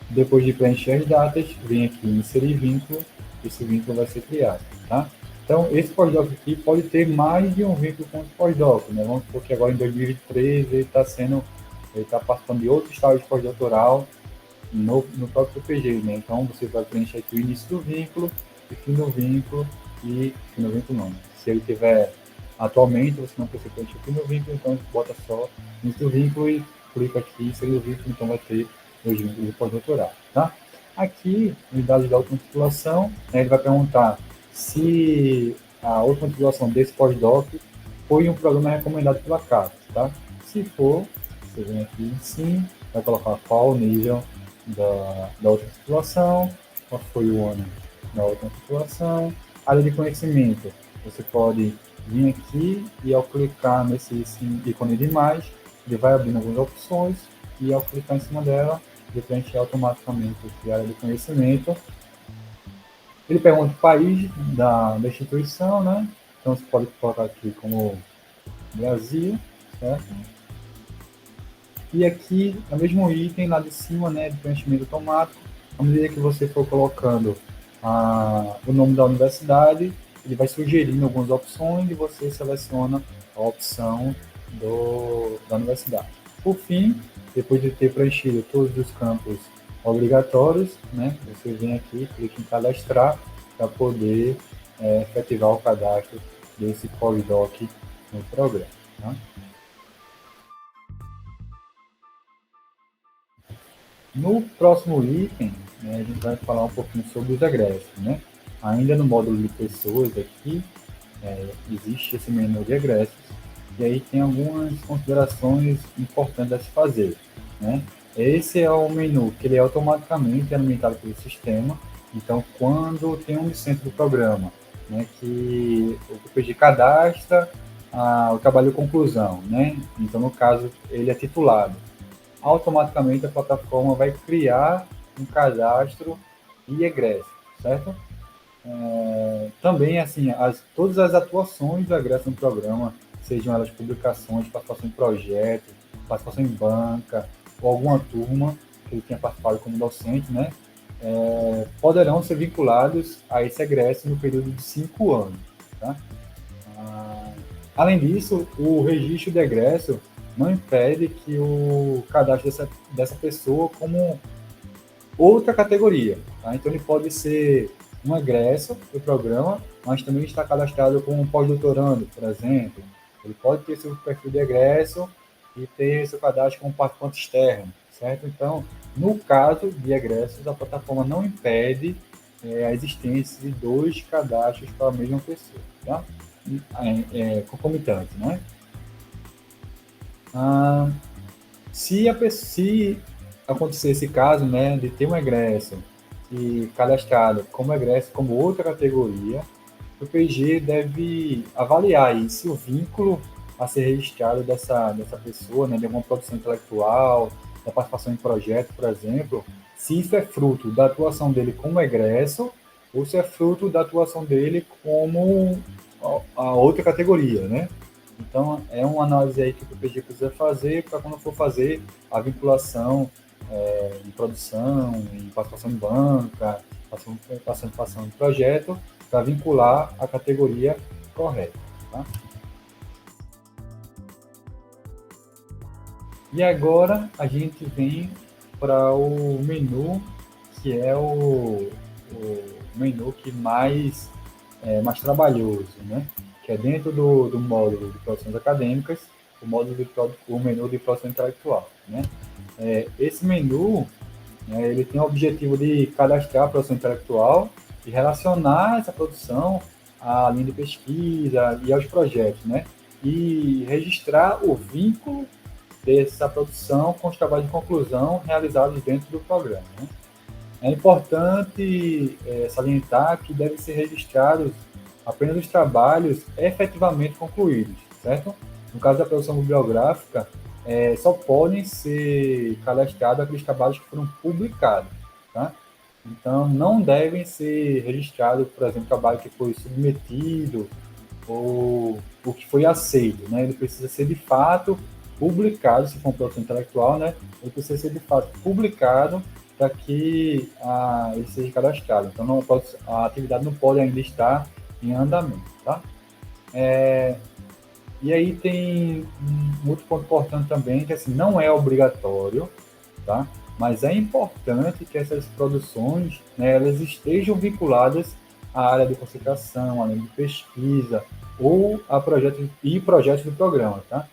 depois de preencher as datas, vem aqui inserir vínculo, esse vínculo vai ser criado, tá? Então, esse pós-doc aqui pode ter mais de um vínculo com o pós-doc, né? Vamos supor que agora em 2013 ele está participando de outro estágio de pós-doutoral no próprio PPG, né? Então, você vai preencher aqui o início do vínculo, o fim do vínculo e fim do vínculo não. Se ele tiver atualmente, você não precisa preencher o fim do vínculo, então bota só início do vínculo e clica aqui em inserir o vínculo, então vai ter os vínculos de pós-doutorado, tá? Aqui, unidade da auto-titulação, né, ele vai perguntar se a outra titulação desse pós-doc foi um programa recomendado pela CAPES, tá? Se for, você vem aqui em cima, vai colocar qual o nível da outra titulação, qual foi o ano da outra titulação, área de conhecimento. Você pode vir aqui e ao clicar nesse ícone de mais, ele vai abrindo algumas opções e ao clicar em cima dela, ele preenche automaticamente a área de conhecimento. Ele pergunta o país da instituição, né? Então você pode colocar aqui como Brasil, certo? E aqui, no mesmo item, lá de cima, né, de preenchimento automático, à medida que você for colocando o nome da universidade, ele vai sugerindo algumas opções e você seleciona a opção da universidade. Por fim, depois de ter preenchido todos os campos obrigatórios, né, você vem aqui, clica em cadastrar para poder efetivar o cadastro desse PoliDoc no programa. Tá? No próximo item, né, a gente vai falar um pouquinho sobre os egressos, né? Ainda no módulo de pessoas aqui, existe esse menu de egressos, e aí tem algumas considerações importantes a se fazer, né? Esse é o menu que ele é automaticamente alimentado pelo sistema, então quando tem um centro do programa, né, que o PPG cadastra o trabalho de conclusão, né? Então no caso ele é titulado, automaticamente a plataforma vai criar um cadastro e egresso, certo? Também, assim, todas as atuações do egresso no programa, sejam elas publicações, participação em projeto, participação em banca, ou alguma turma que ele tenha participado como docente, né? Poderão ser vinculados a esse egresso no período de 5 anos, tá? Além disso, o registro de egresso não impede que o cadastro dessa pessoa como outra categoria. Tá? Então, ele pode ser um egresso do programa, mas também está cadastrado como um pós-doutorando, por exemplo. Ele pode ter seu perfil de egresso e ter seu cadastro como participante externo, certo? Então, no caso de egressos, a plataforma não impede a existência de 2 cadastros para a mesma pessoa, tá? Concomitante, né? Se acontecer esse caso, né, de ter um egresso e cadastrado como egresso como outra categoria, o PG deve avaliar aí se o vínculo a ser registrado dessa pessoa, né, de alguma produção intelectual, da participação em projeto, por exemplo, se isso é fruto da atuação dele como egresso ou se é fruto da atuação dele como a outra categoria, né? Então, é uma análise aí que o PPG precisa fazer para quando for fazer a vinculação em produção, em participação em banca, participação em projeto, para vincular a categoria correta. Tá? E agora a gente vem para o menu, que é o menu que mais mais trabalhoso, né? Que é dentro do módulo de produções acadêmicas, o menu de produção intelectual, né? Esse menu, né, ele tem o objetivo de cadastrar a produção intelectual e relacionar essa produção à linha de pesquisa e aos projetos, né? E registrar o vínculo dessa produção com os trabalhos de conclusão realizados dentro do programa, né? É importante salientar que devem ser registrados apenas os trabalhos efetivamente concluídos, certo? No caso da produção bibliográfica, só podem ser cadastrados aqueles trabalhos que foram publicados, tá? Então, não devem ser registrados, por exemplo, trabalho que foi submetido ou o que foi aceito, né? Ele precisa ser, de fato, publicado, se for uma produção intelectual, né? Ele precisa ser, de fato, publicado para que ele seja cadastrado. Então, a atividade não pode ainda estar em andamento, tá? E aí tem um outro ponto importante também, que assim, não é obrigatório, tá? Mas é importante que essas produções, né, elas estejam vinculadas à área de concentração, à área de pesquisa, ou a projetos do programa, tá?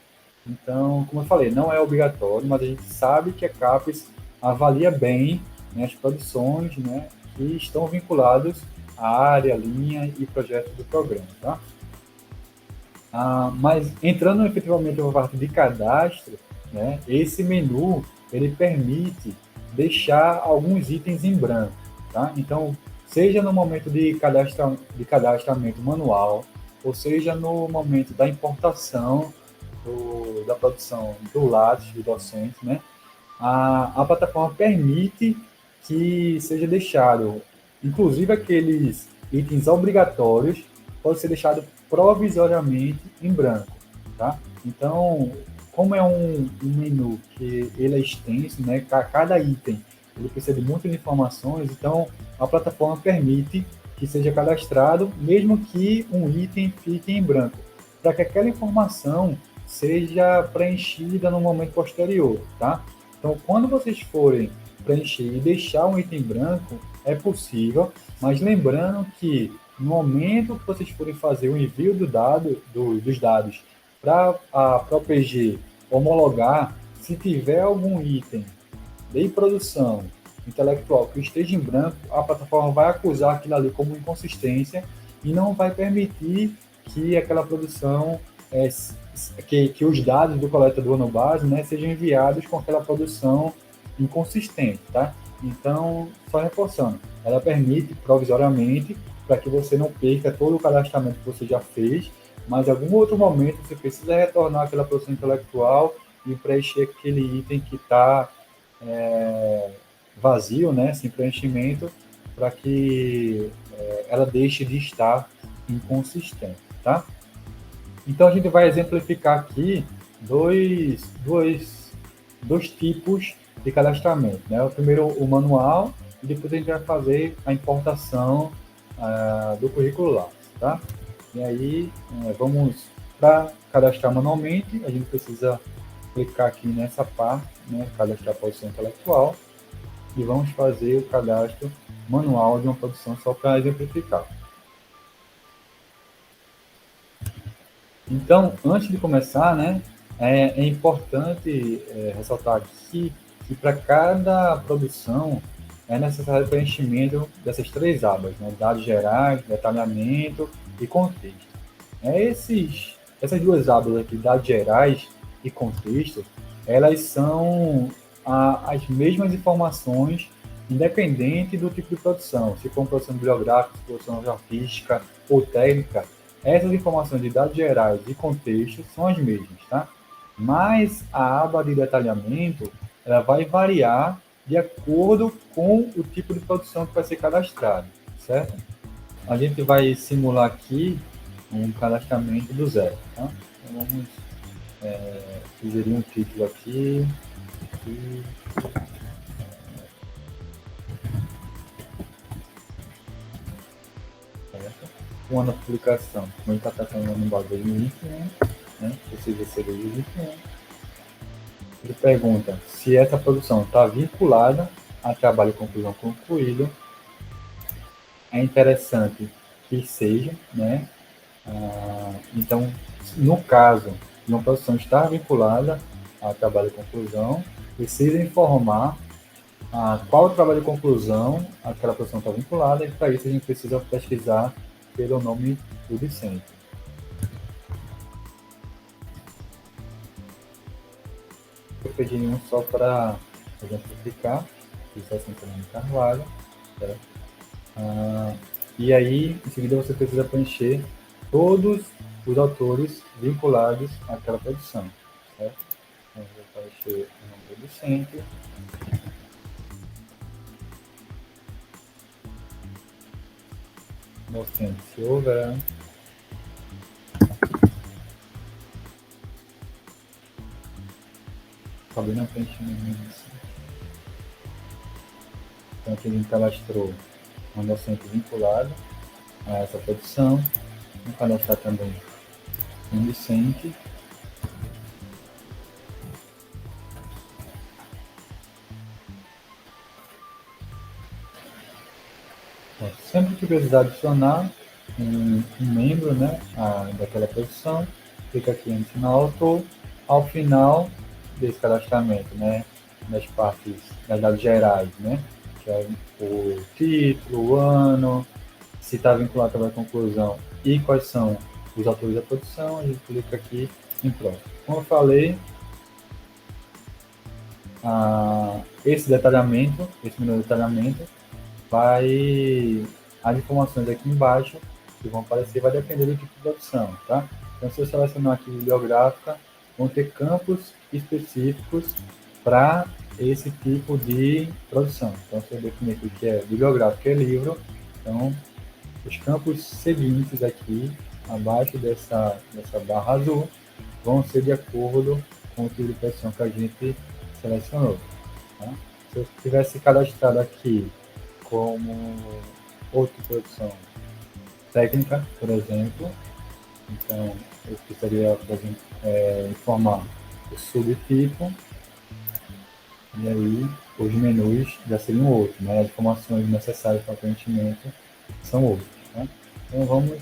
Então, como eu falei, não é obrigatório, mas a gente sabe que a CAPES avalia bem, né, as produções, né, que estão vinculadas à área, linha e projeto do programa, tá? Mas entrando efetivamente na parte de cadastro, né, esse menu ele permite deixar alguns itens em branco, tá? Então, seja no momento de cadastramento manual, ou seja no momento da importação da produção do Lattes, do docente, né? A plataforma permite que seja deixado, inclusive aqueles itens obrigatórios, pode ser deixado provisoriamente em branco, tá? Então, como é um menu que ele é extenso, né? Cada item ele precisa de muitas informações, então a plataforma permite que seja cadastrado, mesmo que um item fique em branco, para que aquela informação seja preenchida no momento posterior, tá? Então, quando vocês forem preencher e deixar um item branco, é possível, mas lembrando que no momento que vocês forem fazer o envio dos dados para a ProPG homologar, se tiver algum item de produção intelectual que esteja em branco, a plataforma vai acusar aquilo ali como inconsistência e não vai permitir que aquela produção, que os dados do coletador no base, né, sejam enviados com aquela produção inconsistente, tá? Então, só reforçando, ela permite provisoriamente para que você não perca todo o cadastramento que você já fez, mas em algum outro momento você precisa retornar aquela produção intelectual e preencher aquele item que está vazio, né, sem preenchimento, para que ela deixe de estar inconsistente, tá? Então a gente vai exemplificar aqui dois tipos de cadastramento, né? O primeiro o manual e depois a gente vai fazer a importação do currículo Lattes, tá? E aí vamos para cadastrar manualmente, a gente precisa clicar aqui nessa parte, né? Cadastrar a produção intelectual e vamos fazer o cadastro manual de uma produção só para exemplificar. Então, antes de começar, né, é importante ressaltar aqui que para cada produção é necessário o preenchimento dessas três abas, né, dados gerais, detalhamento e contexto. Essas duas abas aqui, dados gerais e contexto, elas são as mesmas informações, independente do tipo de produção, se for produção bibliográfica, se for produção artística ou técnica, essas informações de dados gerais e contexto são as mesmas, tá? Mas a aba de detalhamento, ela vai variar de acordo com o tipo de produção que vai ser cadastrado, certo? A gente vai simular aqui um cadastramento do zero, tá? Então vamos sugerir um título aqui. O ano da publicação, como está tratando no base 2021, né? Precisa ser 2021. Ele pergunta se essa produção está vinculada a trabalho e conclusão concluído. É interessante que seja, né? Então, no caso de uma produção estar vinculada a trabalho e conclusão, precisa informar qual o trabalho de conclusão aquela produção está vinculada, e para isso a gente precisa pesquisar pelo nome do discente. Eu pedi um só para exemplificar, isso é Santana Carvalho, certo? E aí, em seguida, você precisa preencher todos os autores vinculados àquela produção, certo? Então, eu vou preencher o nome do discente. Docente, se houver. Acabei não preenchendo isso. Então, aqui a gente cadastrou um docente vinculado a essa produção. Vamos cadastrar também um discente. Sempre que precisar adicionar um membro, né, daquela produção, clica aqui em adicionar autor. Ao final desse cadastramento, né, das partes das dados gerais, né, que é o título, o ano, se está vinculado à conclusão e quais são os autores da produção, a gente clica aqui em pronto. Como eu falei, esse detalhamento, esse menu de detalhamento, as informações aqui embaixo que vão aparecer vai depender do tipo de produção, tá? Então, se eu selecionar aqui bibliográfica, vão ter campos específicos para esse tipo de produção. Então, você vai definir aqui que é bibliográfico, é livro. Então, os campos seguintes aqui, abaixo dessa barra azul, vão ser de acordo com o tipo de produção que a gente selecionou. Tá? Se eu tivesse cadastrado aqui como outra produção técnica, por exemplo, então eu precisaria, por exemplo, informar o subtipo, e aí os menus já seriam outros, né? As informações necessárias para o preenchimento são outros. Né? Então vamos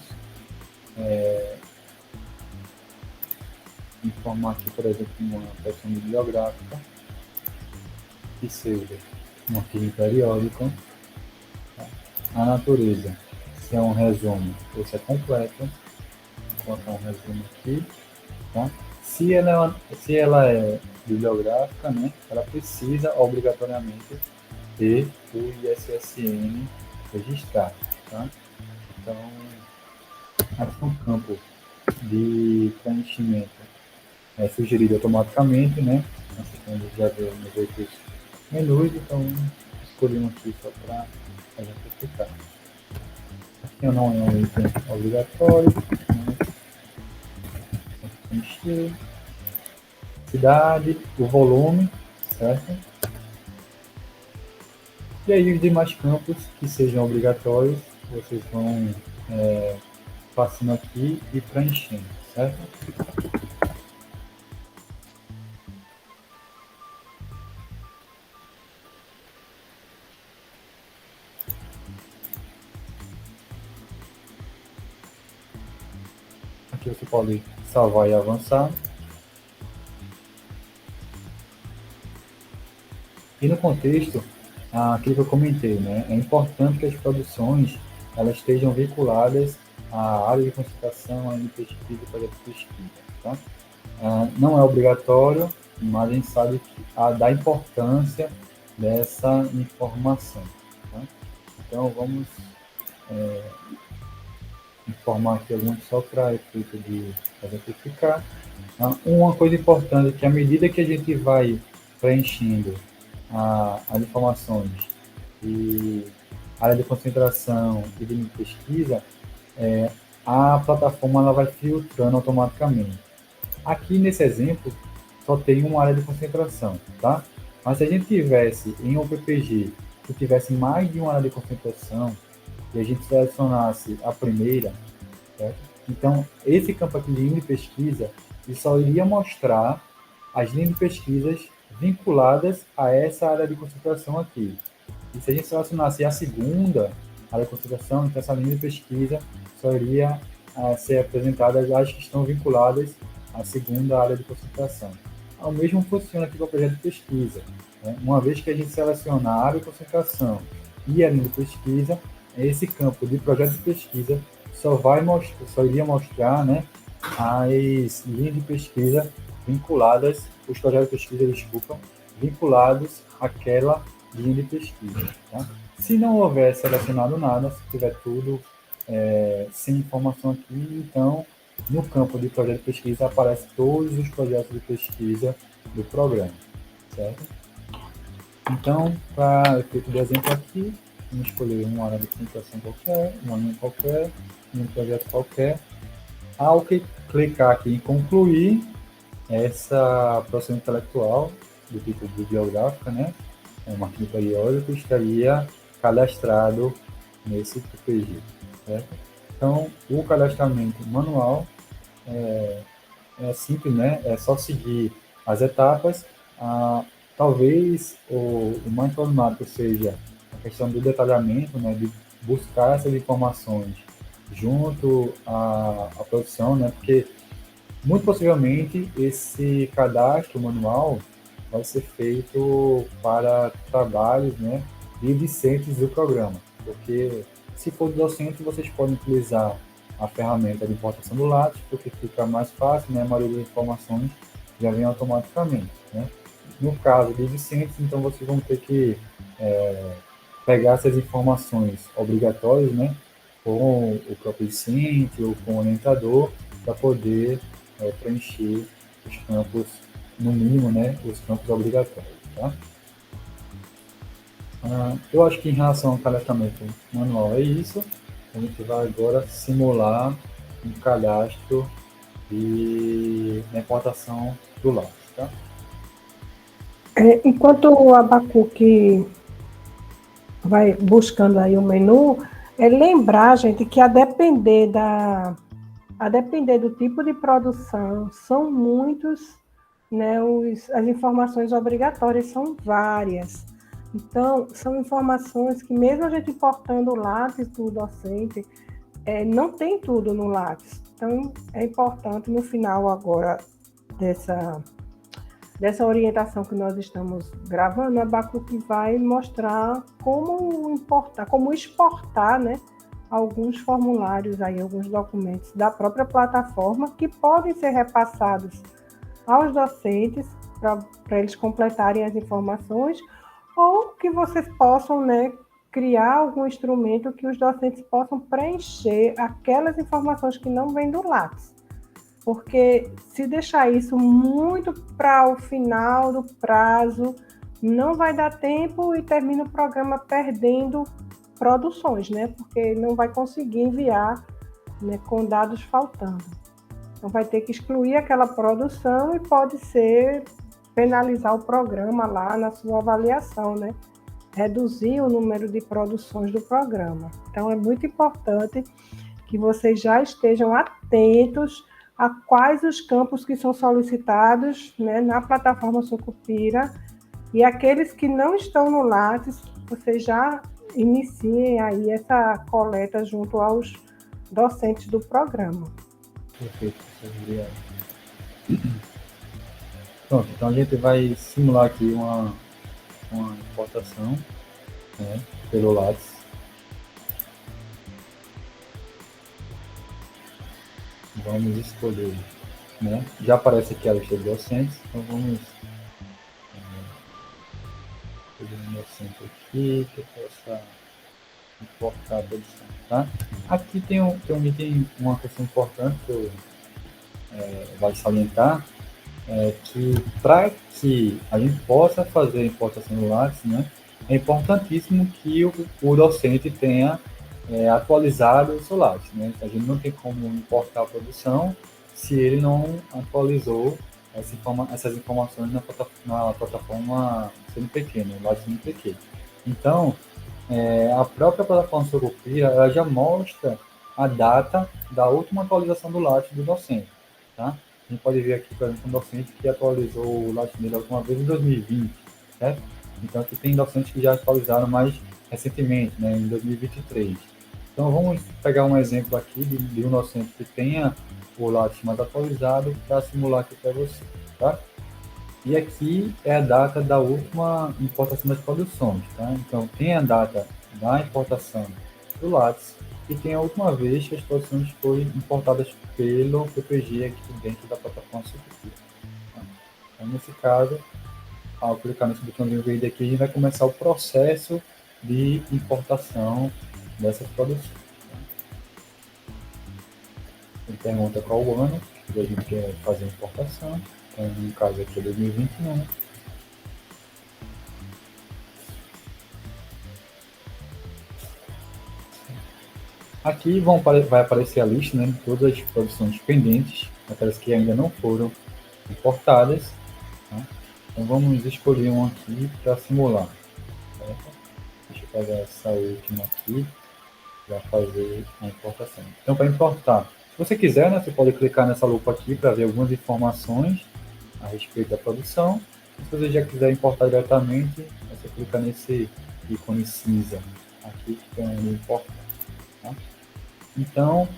informar aqui, por exemplo, uma seção bibliográfica, que seja um artigo periódico, tá? A natureza, se é um resumo ou se é completo, vou colocar um resumo aqui, tá? Se ela é bibliográfica, né, ela precisa obrigatoriamente ter o ISSN registrado, tá? Então, aqui no campo de preenchimento é sugerido automaticamente, né? Assim como já viu nos outros menus, então escolhi um aqui só para exemplificar. Aqui não é um item obrigatório, né? Preencher. Cidade, o volume, certo? E aí os demais campos que sejam obrigatórios, vocês vão passando aqui e preenchendo, certo? Aqui você pode salvar e avançar. E no contexto, aquilo que eu comentei, né? É importante que as produções elas estejam vinculadas à área de concentração, à área de pesquisa e projeto de pesquisa, tá? Não é obrigatório, mas a gente sabe da importância dessa informação, tá? Então, vamos informar aqui alguns só para efeito de exemplificar. Uma coisa importante é que à medida que a gente vai preenchendo as informações e área de concentração e de pesquisa, a plataforma ela vai filtrando automaticamente. Aqui nesse exemplo só tem uma área de concentração, tá? Mas se a gente tivesse em um PPG que tivesse mais de uma área de concentração e a gente selecionasse a primeira, certo? Então esse campo aqui de linha de pesquisa ele só iria mostrar as linhas de pesquisas vinculadas a essa área de concentração aqui. E se a gente selecionasse a segunda área de concentração, então essa linha de pesquisa só iria ser apresentada as que estão vinculadas à segunda área de concentração. O mesmo funciona aqui para o projeto de pesquisa. Né? Uma vez que a gente seleciona a área de concentração e a linha de pesquisa, esse campo de projeto de pesquisa só iria mostrar, né, as linhas de pesquisa vinculadas, os projetos de pesquisa, desculpa, vinculados àquela linha de pesquisa. Tá? Se não houver selecionado nada, se tiver tudo sem informação aqui, então no campo de projeto de pesquisa aparece todos os projetos de pesquisa do programa, certo? Então, para efeito de exemplo aqui, vamos escolher uma área de concentração qualquer, uma linha qualquer, um projeto qualquer. Ao clicar aqui em concluir essa produção intelectual do tipo bibliográfica, né? Um arquivo periódico estaria cadastrado nesse PPG, certo? Então, o cadastramento manual é simples, né? É só seguir as etapas. Talvez o mais problemático seja a questão do detalhamento, né? De buscar essas informações junto à produção, né? Porque muito possivelmente esse cadastro manual vai ser feito para trabalhos, né, de discentes do programa, porque se for docente vocês podem utilizar a ferramenta de importação do Lattes, porque fica mais fácil, né, a maioria das informações já vem automaticamente, né? No caso de discentes, então vocês vão ter que pegar essas informações obrigatórias, né, com o próprio discente ou com o orientador para poder preencher os campos, no mínimo, né, os campos obrigatórios, tá? Eu acho que em relação ao cadastramento manual é isso. A gente vai agora simular um cadastro na importação do lápis, tá? Enquanto o Abacuque vai buscando aí o menu, lembrar, gente, que a depender do tipo de produção, são muitos, né, as informações obrigatórias são várias. Então, são informações que, mesmo a gente importando o lápis do docente, não tem tudo no lápis. Então, é importante, no final agora dessa orientação que nós estamos gravando, a Abacuque vai mostrar como importar, como exportar, né, alguns formulários aí, alguns documentos da própria plataforma que podem ser repassados aos docentes para eles completarem as informações, ou que vocês possam, né, criar algum instrumento que os docentes possam preencher aquelas informações que não vêm do lápis. Porque se deixar isso muito para o final do prazo, não vai dar tempo e termina o programa perdendo produções, né? Porque não vai conseguir enviar, né, com dados faltando. Então vai ter que excluir aquela produção e pode ser penalizar o programa lá na sua avaliação, né? Reduzir o número de produções do programa. Então é muito importante que vocês já estejam atentos a quais os campos que são solicitados, né, na plataforma Sucupira, e aqueles que não estão no Lattes, vocês já iniciem aí essa coleta junto aos docentes do programa. Perfeito, professor Juliano. Pronto, então a gente vai simular aqui uma importação, né, pelo Lattes. Vamos escolher, né? Já aparece aqui a lista de docentes, então vamos escolher um docente aqui que eu possa importar a produção, tá? Aqui tem um item, uma questão importante que eu vale salientar, que para que a gente possa fazer a importação do Lattes, né, é importantíssimo que o docente tenha atualizado o seu Lattes, né? A gente não tem como importar a produção se ele não atualizou essas informações na plataforma CNPq, no Lattes CNPq. Então, a própria plataforma Sucupira, ela já mostra a data da última atualização do Lattes do docente, tá? A gente pode ver aqui, por exemplo, um docente que atualizou o Lattes dele a última vez em 2020, certo? Então, aqui tem docentes que já atualizaram mais recentemente, né, em 2023. Então, vamos pegar um exemplo aqui de um docente que tenha o Lattes mais atualizado para simular aqui para você, tá? E aqui é a data da última importação das produções, tá? Então, tem a data da importação do Lattes e tem a última vez que as produções foram importadas pelo PPG aqui dentro da plataforma Sucupira. Tá? Então, nesse caso, ao clicar nesse botãozinho verde aqui, a gente vai começar o processo de importação dessas produções. Tá? Ele pergunta qual o ano que a gente quer fazer a importação. Então, no caso aqui é 2021. Aqui vai aparecer a lista, né, de todas as produções pendentes, aquelas que ainda não foram importadas. Tá? Então vamos escolher um aqui para simular. Certo? Deixa eu pegar essa última aqui para fazer a importação. Então, para importar, se você quiser, né, você pode clicar nessa lupa aqui para ver algumas informações a respeito da produção. Se você já quiser importar diretamente, você clica nesse ícone cinza aqui que tem um importar. Tá? Então,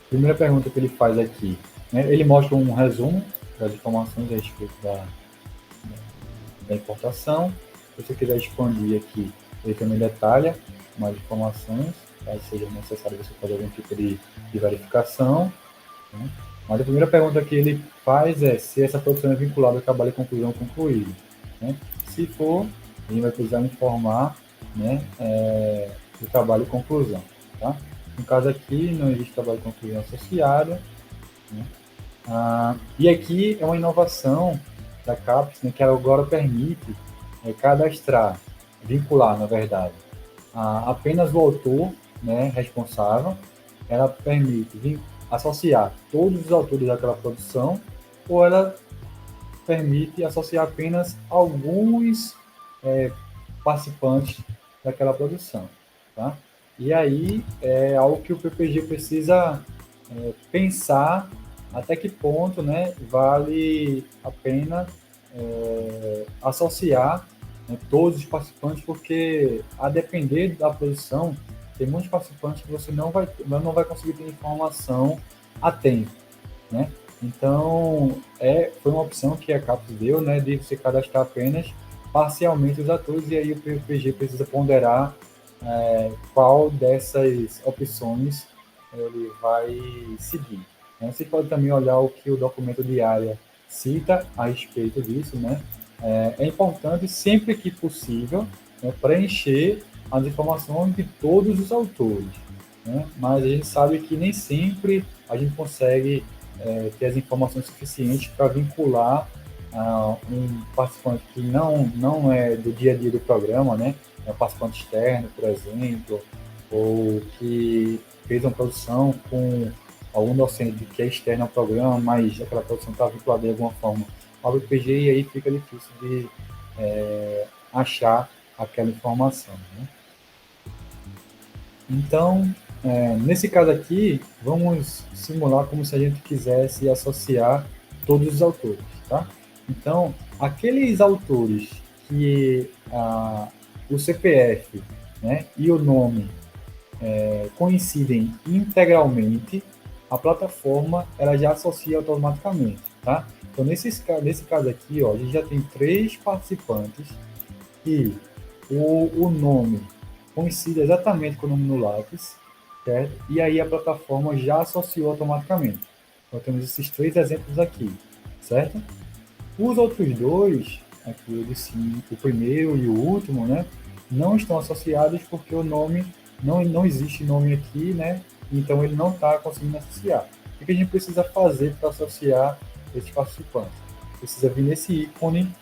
primeira pergunta que ele faz aqui, né, ele mostra um resumo das informações a respeito da importação. Se você quiser expandir aqui, ele também detalha mais informações, caso seja necessário você fazer algum tipo de verificação. Né? Mas a primeira pergunta que ele faz é se essa produção é vinculada ao trabalho de conclusão concluído. Né? Se for, a gente vai precisar informar, né, o trabalho de conclusão. Tá? No caso aqui, não existe trabalho concluído associado, né? E aqui é uma inovação da CAPES, né, que ela agora permite cadastrar, vincular, na verdade, apenas o autor, né, responsável. Ela permite associar todos os autores daquela produção, ou ela permite associar apenas alguns participantes daquela produção, tá? E aí é algo que o PPG precisa pensar até que ponto, né, vale a pena associar, né, todos os participantes, porque a depender da produção, tem muitos participantes que você não vai conseguir ter informação a tempo, né? Então, foi uma opção que a CAPES deu, né, de você cadastrar apenas parcialmente os atores, e aí o PPG precisa ponderar qual dessas opções ele vai seguir. Né? Você pode também olhar o que o documento de área cita a respeito disso, né? É importante, sempre que possível, né, preencher as informações de todos os autores, né? Mas a gente sabe que nem sempre a gente consegue ter as informações suficientes para vincular um participante que não é do dia a dia do programa, né? É um participante externo, por exemplo, ou que fez uma produção com algum docente que é externo ao programa, mas aquela produção está vinculada de alguma forma ao BPG, e aí fica difícil de achar aquela informação, né? Então, nesse caso aqui, vamos simular como se a gente quisesse associar todos os autores, tá? Então, aqueles autores que o CPF, né, e o nome coincidem integralmente, a plataforma ela já associa automaticamente, tá? Então, nesse caso aqui, ó, a gente já tem 3 participantes e o nome coincide exatamente com o nome no lápis, certo? E aí a plataforma já associou automaticamente. Então temos esses 3 exemplos aqui, certo? Os outros 2, aqui eu disse o primeiro e o último, né, não estão associados porque o nome, não existe nome aqui, né? Então ele não está conseguindo associar. O que a gente precisa fazer para associar esses participantes? Precisa vir nesse ícone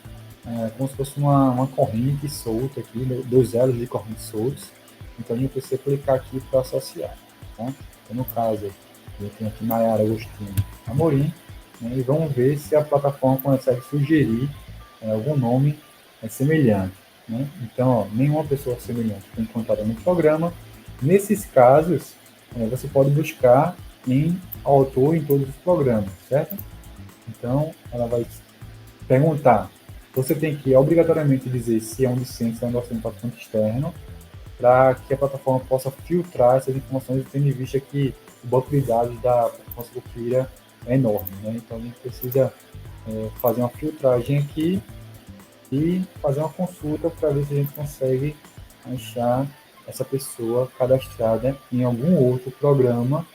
como se fosse uma corrente solta aqui, 2 elos de corrente soltos. Então a gente precisa clicar aqui para associar. Tá? Então, no caso, eu tenho aqui Nayara Agostinho Amorim, né, e vamos ver se a plataforma consegue sugerir algum nome semelhante. Né? Então, ó, nenhuma pessoa semelhante foi encontrada no programa. Nesses casos, você pode buscar em autor em todos os programas, certo? Então, ela vai perguntar. Você tem que obrigatoriamente dizer se é um discente, se é um docente participante externo, para que a plataforma possa filtrar essas informações, tendo em vista que o banco de dados da plataforma Sucupira é enorme. Né? Então, a gente precisa fazer uma filtragem aqui e fazer uma consulta para ver se a gente consegue achar essa pessoa cadastrada em algum outro programa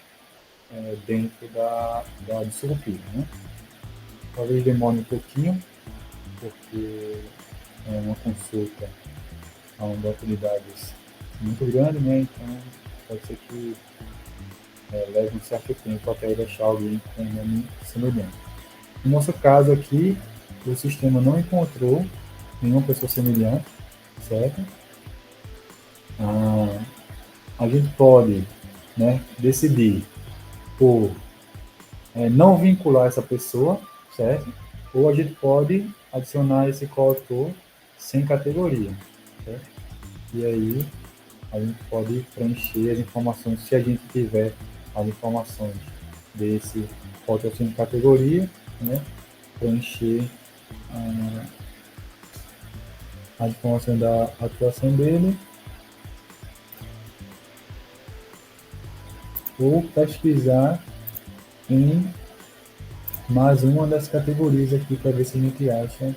dentro do Sucupira. Né? Talvez demore um pouquinho, porque é uma consulta a um banco de dados muito grande, né? Então pode ser que leve um certo tempo até ele achar alguém com um nome semelhante. No nosso caso aqui, o sistema não encontrou nenhuma pessoa semelhante, certo? A gente pode, né, decidir por não vincular essa pessoa, certo? Ou a gente pode adicionar esse coautor sem categoria, certo? E aí a gente pode preencher as informações, se a gente tiver as informações desse coautor sem categoria, né? Preencher a informação da atuação dele, ou pesquisar em mais uma das categorias aqui para ver se a gente acha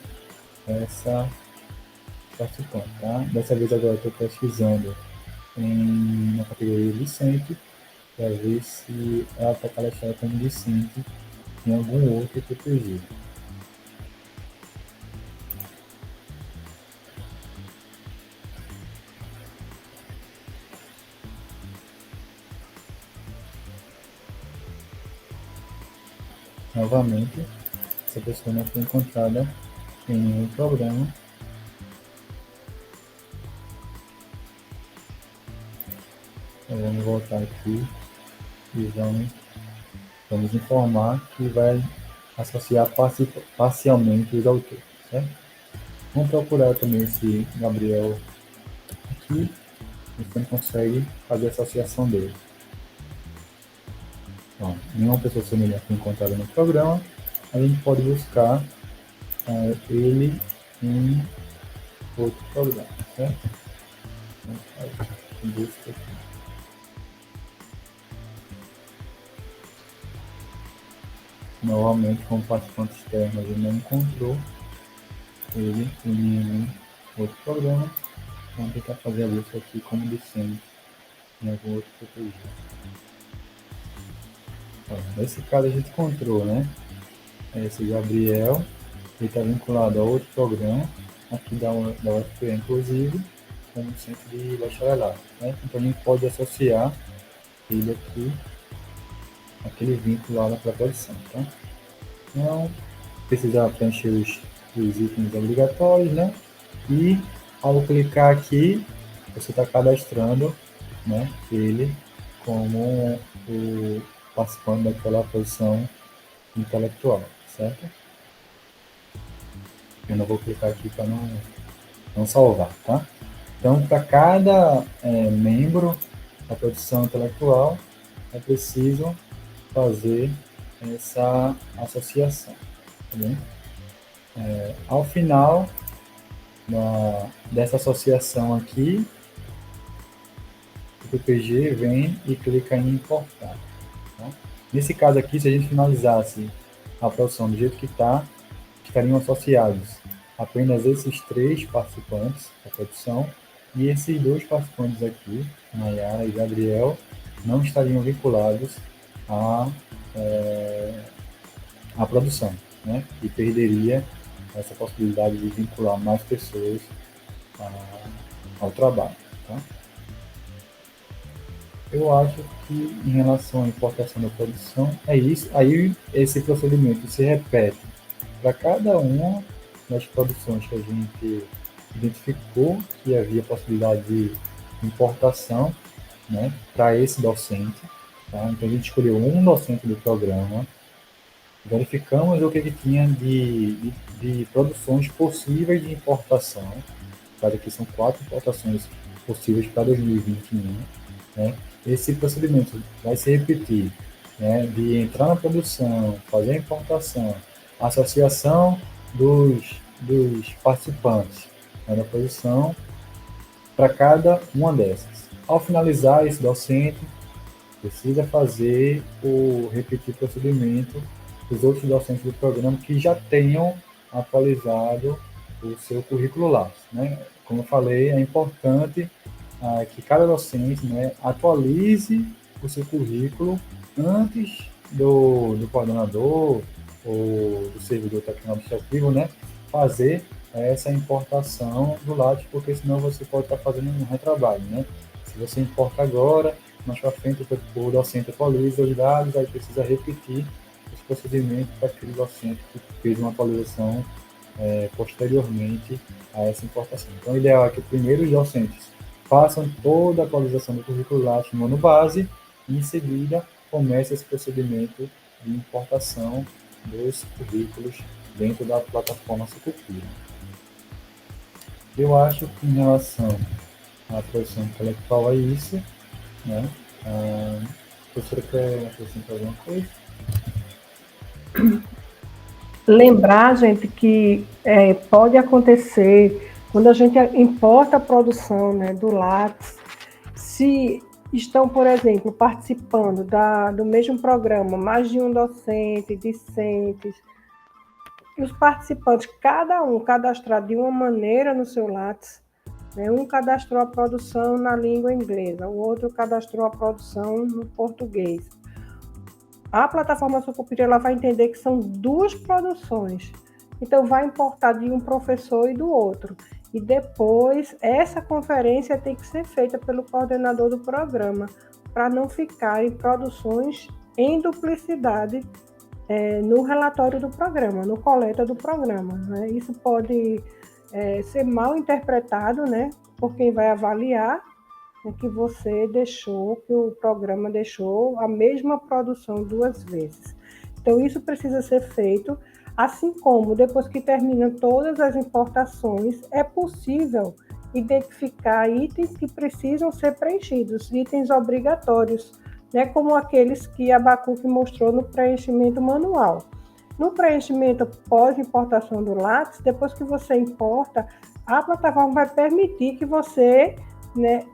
essa participante, tá? Dessa vez agora eu estou pesquisando na categoria Vicente, para ver se ela está cadastrada como Vicente em algum outro PPG. novamente, essa pessoa não foi encontrada em nenhum programa. Então, vamos voltar aqui e vamos informar que vai associar parcialmente os autores, certo? Vamos procurar também esse Gabriel aqui, e você consegue fazer a associação dele. Bom, nenhuma pessoa semelhante foi encontrada no programa, a gente pode buscar ele em outro programa, certo? Busca aqui. Novamente, como participante externo, ele não encontrou ele em nenhum outro programa. Vamos tentar fazer a busca aqui como docente em algum outro PPG. Nesse caso a gente encontrou, né? Esse Gabriel, ele está vinculado a outro programa, aqui da UFPE, inclusive, como centro de bacharelado, né? Então a gente pode associar ele aqui, aquele vínculo lá na proposição, tá? Então, precisa preencher os itens obrigatórios, né? E ao clicar aqui, você está cadastrando, né, ele como o participante daquela posição intelectual, certo? Eu não vou clicar aqui para não salvar, tá? Então, para cada membro da produção intelectual, é preciso fazer essa associação, tá bem? Ao final dessa associação aqui, o PPG vem e clica em importar. Tá? Nesse caso aqui, se a gente finalizasse a produção do jeito que está, estariam associados apenas esses 3 participantes da produção, e esses 2 participantes aqui, Nayara e Gabriel, não estariam vinculados à produção, né? E perderia essa possibilidade de vincular mais pessoas ao trabalho. Tá? Eu acho que em relação à importação da produção, é isso. Aí esse procedimento se repete para cada uma das produções que a gente identificou que havia possibilidade de importação, né, para esse docente. Tá? Então a gente escolheu um docente do programa, verificamos o que tinha de produções possíveis de importação. Claro que são 4 importações possíveis para 2021. Né? Esse procedimento vai se repetir, né, de entrar na produção, fazer a importação, a associação dos participantes, né, da produção para cada uma dessas. Ao finalizar, esse docente precisa repetir o procedimento dos outros docentes do programa que já tenham atualizado o seu currículo Lattes, né? Como eu falei, é importante que cada docente, né, atualize o seu currículo antes do coordenador ou do servidor técnico administrativo, né, fazer essa importação do Lattes, porque senão você pode estar fazendo um retrabalho, né? Se você importa agora, mais para frente o docente atualiza os dados, aí precisa repetir esse procedimento para aquele docente que fez uma atualização posteriormente a essa importação. Então, o ideal é que primeiro os docentes façam toda a atualização do currículo Lattes no ano base e, em seguida, comece esse procedimento de importação dos currículos dentro da plataforma Sucupira. Eu acho que, em relação à produção intelectual, é isso. Né? A professora quer acrescentar alguma coisa? Lembrar, gente, que pode acontecer quando a gente importa a produção, né, do Lattes, se estão, por exemplo, participando do mesmo programa, mais de um docente, discentes, e os participantes, cada um cadastrado de uma maneira no seu Lattes, né, um cadastrou a produção na língua inglesa, o outro cadastrou a produção no português. A plataforma Sucupira ela vai entender que são 2 produções, então vai importar de um professor e do outro. E depois, essa conferência tem que ser feita pelo coordenador do programa, para não ficarem produções em duplicidade no relatório do programa, no coleta do programa, né? Isso pode ser mal interpretado, né, por quem vai avaliar, que você deixou, que o programa deixou a mesma produção 2 vezes. Então, isso precisa ser feito, assim como, depois que terminam todas as importações, é possível identificar itens que precisam ser preenchidos, itens obrigatórios, né, como aqueles que a Abacuc mostrou no preenchimento manual. No preenchimento pós-importação do lápis, depois que você importa, a plataforma vai permitir que você, né,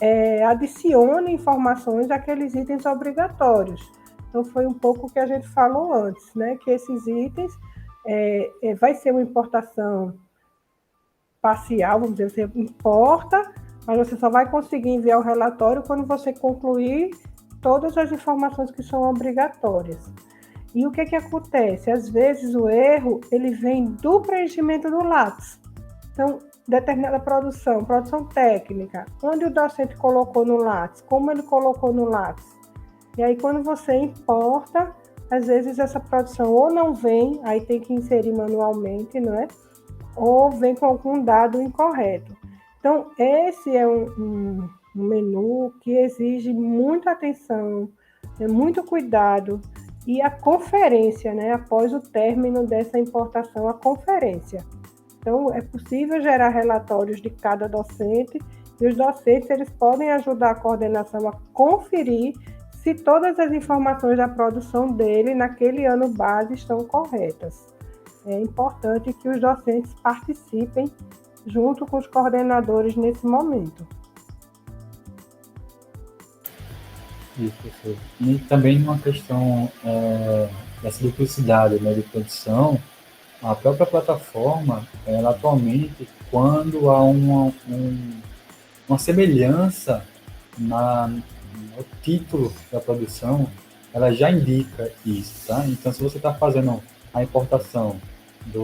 adicione informações àqueles itens obrigatórios. Então, foi um pouco o que a gente falou antes, né, que esses itens vai ser uma importação parcial, vamos dizer, você importa, mas você só vai conseguir enviar o relatório quando você concluir todas as informações que são obrigatórias. E o que acontece? Às vezes o erro ele vem do preenchimento do lápis. Então, determinada produção técnica, onde o docente colocou no lápis, como ele colocou no lápis. E aí, quando você importa, às vezes essa produção ou não vem, aí tem que inserir manualmente, não é? Ou vem com algum dado incorreto. Então, esse é um menu que exige muita atenção, muito cuidado, e a conferência, né, após o término dessa importação, a conferência. Então, é possível gerar relatórios de cada docente, e os docentes eles podem ajudar a coordenação a conferir se todas as informações da produção dele naquele ano base estão corretas. É importante que os docentes participem junto com os coordenadores nesse momento. Isso, professor. E também uma questão dessa duplicidade, né, de produção, a própria plataforma, ela atualmente, quando há uma semelhança no título da produção, ela já indica isso, tá? Então, se você está fazendo a importação de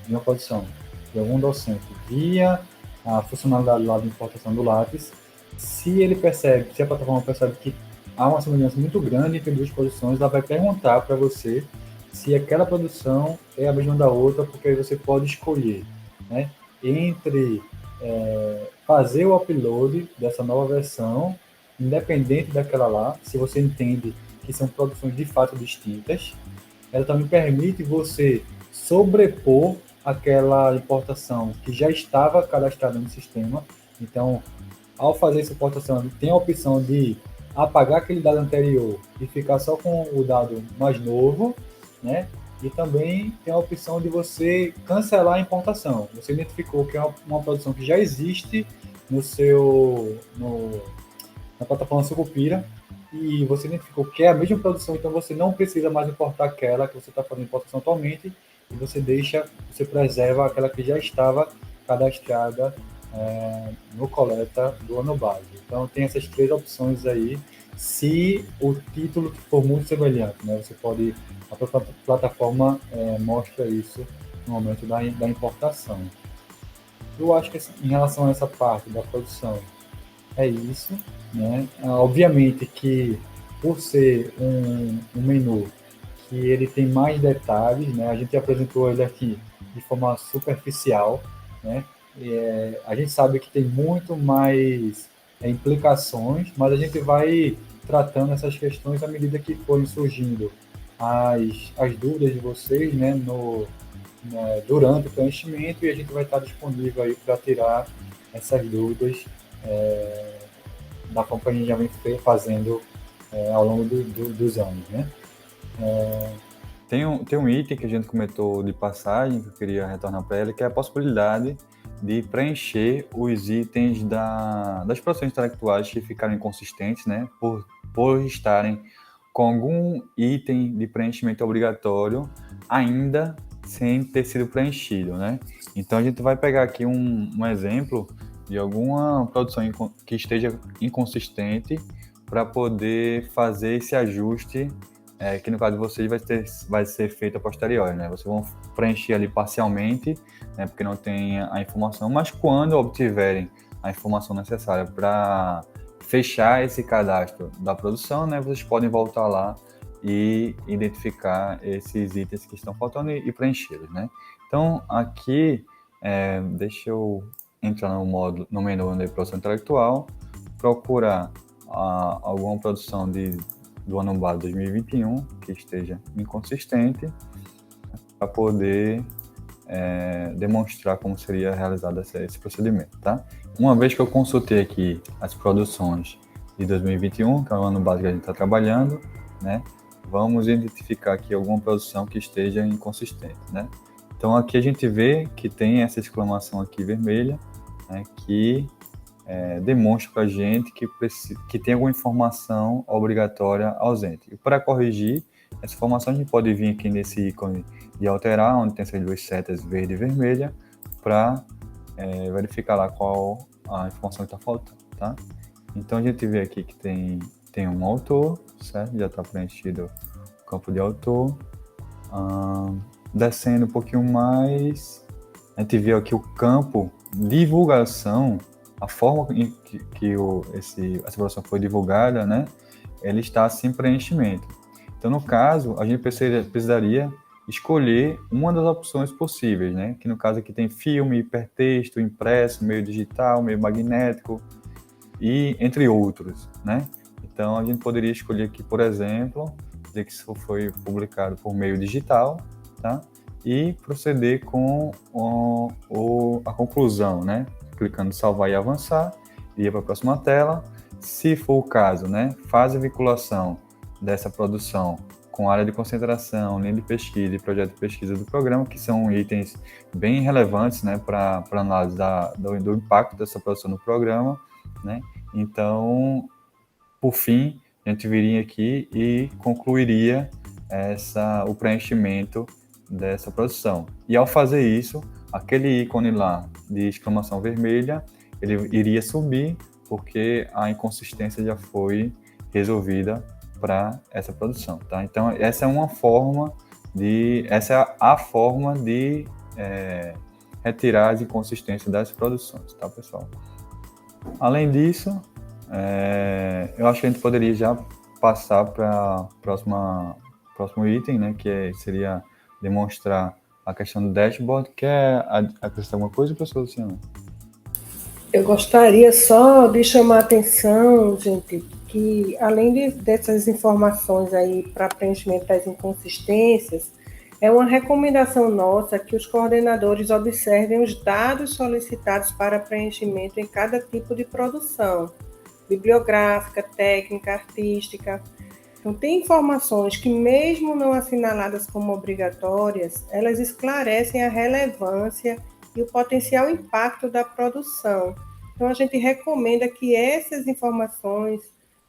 uma produção de algum docente via a funcionalidade lá de importação do lápis, se a plataforma percebe que há uma semelhança muito grande entre duas produções, ela vai perguntar para você se aquela produção é a mesma da outra, porque aí você pode escolher, né, entre fazer o upload dessa nova versão, independente daquela lá, se você entende que são produções de fato distintas. Ela também permite você sobrepor aquela importação que já estava cadastrada no sistema. Então, ao fazer essa importação, tem a opção de apagar aquele dado anterior e ficar só com o dado mais novo, né? E também tem a opção de você cancelar a importação. Você identificou que é uma produção que já existe na plataforma Sucupira, e você identificou que é a mesma produção, então você não precisa mais importar aquela que você está fazendo importação atualmente, e você preserva aquela que já estava cadastrada no coleta do ano base. Então tem essas 3 opções aí, se o título for muito semelhante, né? A plataforma mostra isso no momento da importação. Eu acho que em relação a essa parte da produção, é isso, né? Obviamente que por ser um menu que ele tem mais detalhes, né? A gente apresentou ele aqui de forma superficial, né? A gente sabe que tem muito mais implicações, mas a gente vai tratando essas questões à medida que forem surgindo as dúvidas de vocês, né? Durante o preenchimento, e a gente vai estar disponível aí para tirar essas dúvidas da forma que a gente já vem fazendo ao longo dos anos, né? Tem um item que a gente comentou de passagem, que eu queria retornar para ele, que é a possibilidade de preencher os itens das produções intelectuais que ficaram inconsistentes, né? Por estarem com algum item de preenchimento obrigatório ainda sem ter sido preenchido, né? Então a gente vai pegar aqui um exemplo de alguma produção que esteja inconsistente para poder fazer esse ajuste, que no caso de vocês vai ser feito a posteriori, né? Vocês vão preencher ali parcialmente, né, porque não tem a informação, mas quando obtiverem a informação necessária para fechar esse cadastro da produção, né, vocês podem voltar lá e identificar esses itens que estão faltando e preenchê-los, né? Então, aqui, deixa eu entrar no menu de produção intelectual, procurar alguma produção do ano base 2021 que esteja inconsistente, para poder demonstrar como seria realizado esse procedimento, tá? Uma vez que eu consultei aqui as produções de 2021, que é o ano base que a gente está trabalhando, né? Vamos identificar aqui alguma produção que esteja inconsistente, né? Então aqui a gente vê que tem essa exclamação aqui vermelha, né, que demonstra para a gente que tem alguma informação obrigatória ausente. E para corrigir essa informação, a gente pode vir aqui nesse ícone de alterar, onde tem essas duas setas verde e vermelha, para verificar lá qual a informação que está faltando, tá? Então a gente vê aqui que tem um autor, certo? Já está preenchido o campo de autor. Descendo um pouquinho mais, a gente vê aqui o campo divulgação, a forma em que essa produção foi divulgada, né? Ele está sem preenchimento. Então, no caso, a gente precisaria escolher uma das opções possíveis, né? Que no caso aqui tem filme, hipertexto, impresso, meio digital, meio magnético, e entre outros, né? Então, a gente poderia escolher aqui, por exemplo, dizer que isso foi publicado por meio digital, tá? E proceder com a conclusão, né? Clicando em salvar e avançar, ia para a próxima tela. Se for o caso, né? Faz a vinculação dessa produção com área de concentração, linha de pesquisa e projeto de pesquisa do programa, que são itens bem relevantes, né? Para análise do impacto dessa produção no programa, né? Então, por fim, a gente viria aqui e concluiria o preenchimento dessa produção. E ao fazer isso, aquele ícone lá de exclamação vermelha, ele iria subir, porque a inconsistência já foi resolvida para essa produção, tá? Então, essa é a forma de retirar as inconsistências das produções, tá, pessoal? Além disso, eu acho que a gente poderia já passar para próximo item, né, que seria demonstrar a questão do dashboard. Quer acrescentar alguma coisa, professor Luciano? Eu gostaria só de chamar a atenção, gente, que além dessas informações aí para preenchimento das inconsistências, é uma recomendação nossa que os coordenadores observem os dados solicitados para preenchimento em cada tipo de produção, bibliográfica, técnica, artística. Então, tem informações que, mesmo não assinaladas como obrigatórias, elas esclarecem a relevância e o potencial impacto da produção. Então, a gente recomenda que essas informações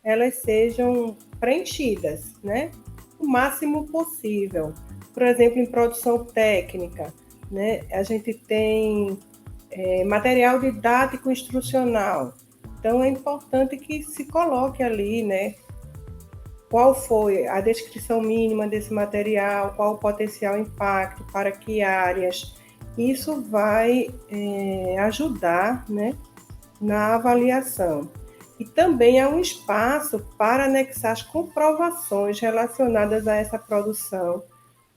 elas sejam preenchidas, né? O máximo possível. Por exemplo, em produção técnica, né? A gente tem material didático instrucional. Então, é importante que se coloque ali, né? Qual foi a descrição mínima desse material, qual o potencial impacto, para que áreas. Isso vai ajudar, né, na avaliação. E também há um espaço para anexar as comprovações relacionadas a essa produção,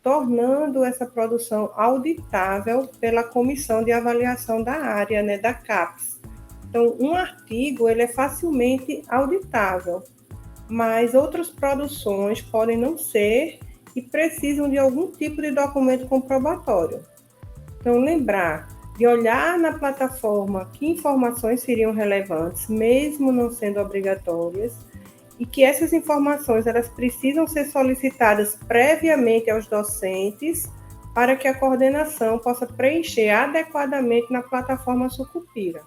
tornando essa produção auditável pela Comissão de Avaliação da Área, né, da CAPES. Então, um artigo ele é facilmente auditável, mas outras produções podem não ser e precisam de algum tipo de documento comprobatório. Então, lembrar de olhar na plataforma que informações seriam relevantes, mesmo não sendo obrigatórias, e que essas informações elas precisam ser solicitadas previamente aos docentes para que a coordenação possa preencher adequadamente na plataforma Sucupira.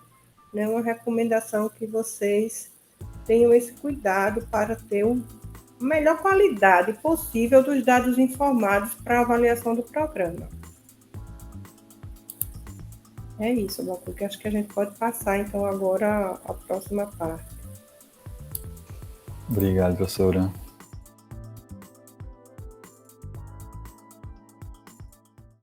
É uma recomendação que vocês tenham esse cuidado para ter a melhor qualidade possível dos dados informados para a avaliação do programa. É isso, porque acho que a gente pode passar, então, agora a próxima parte. Obrigado, professora.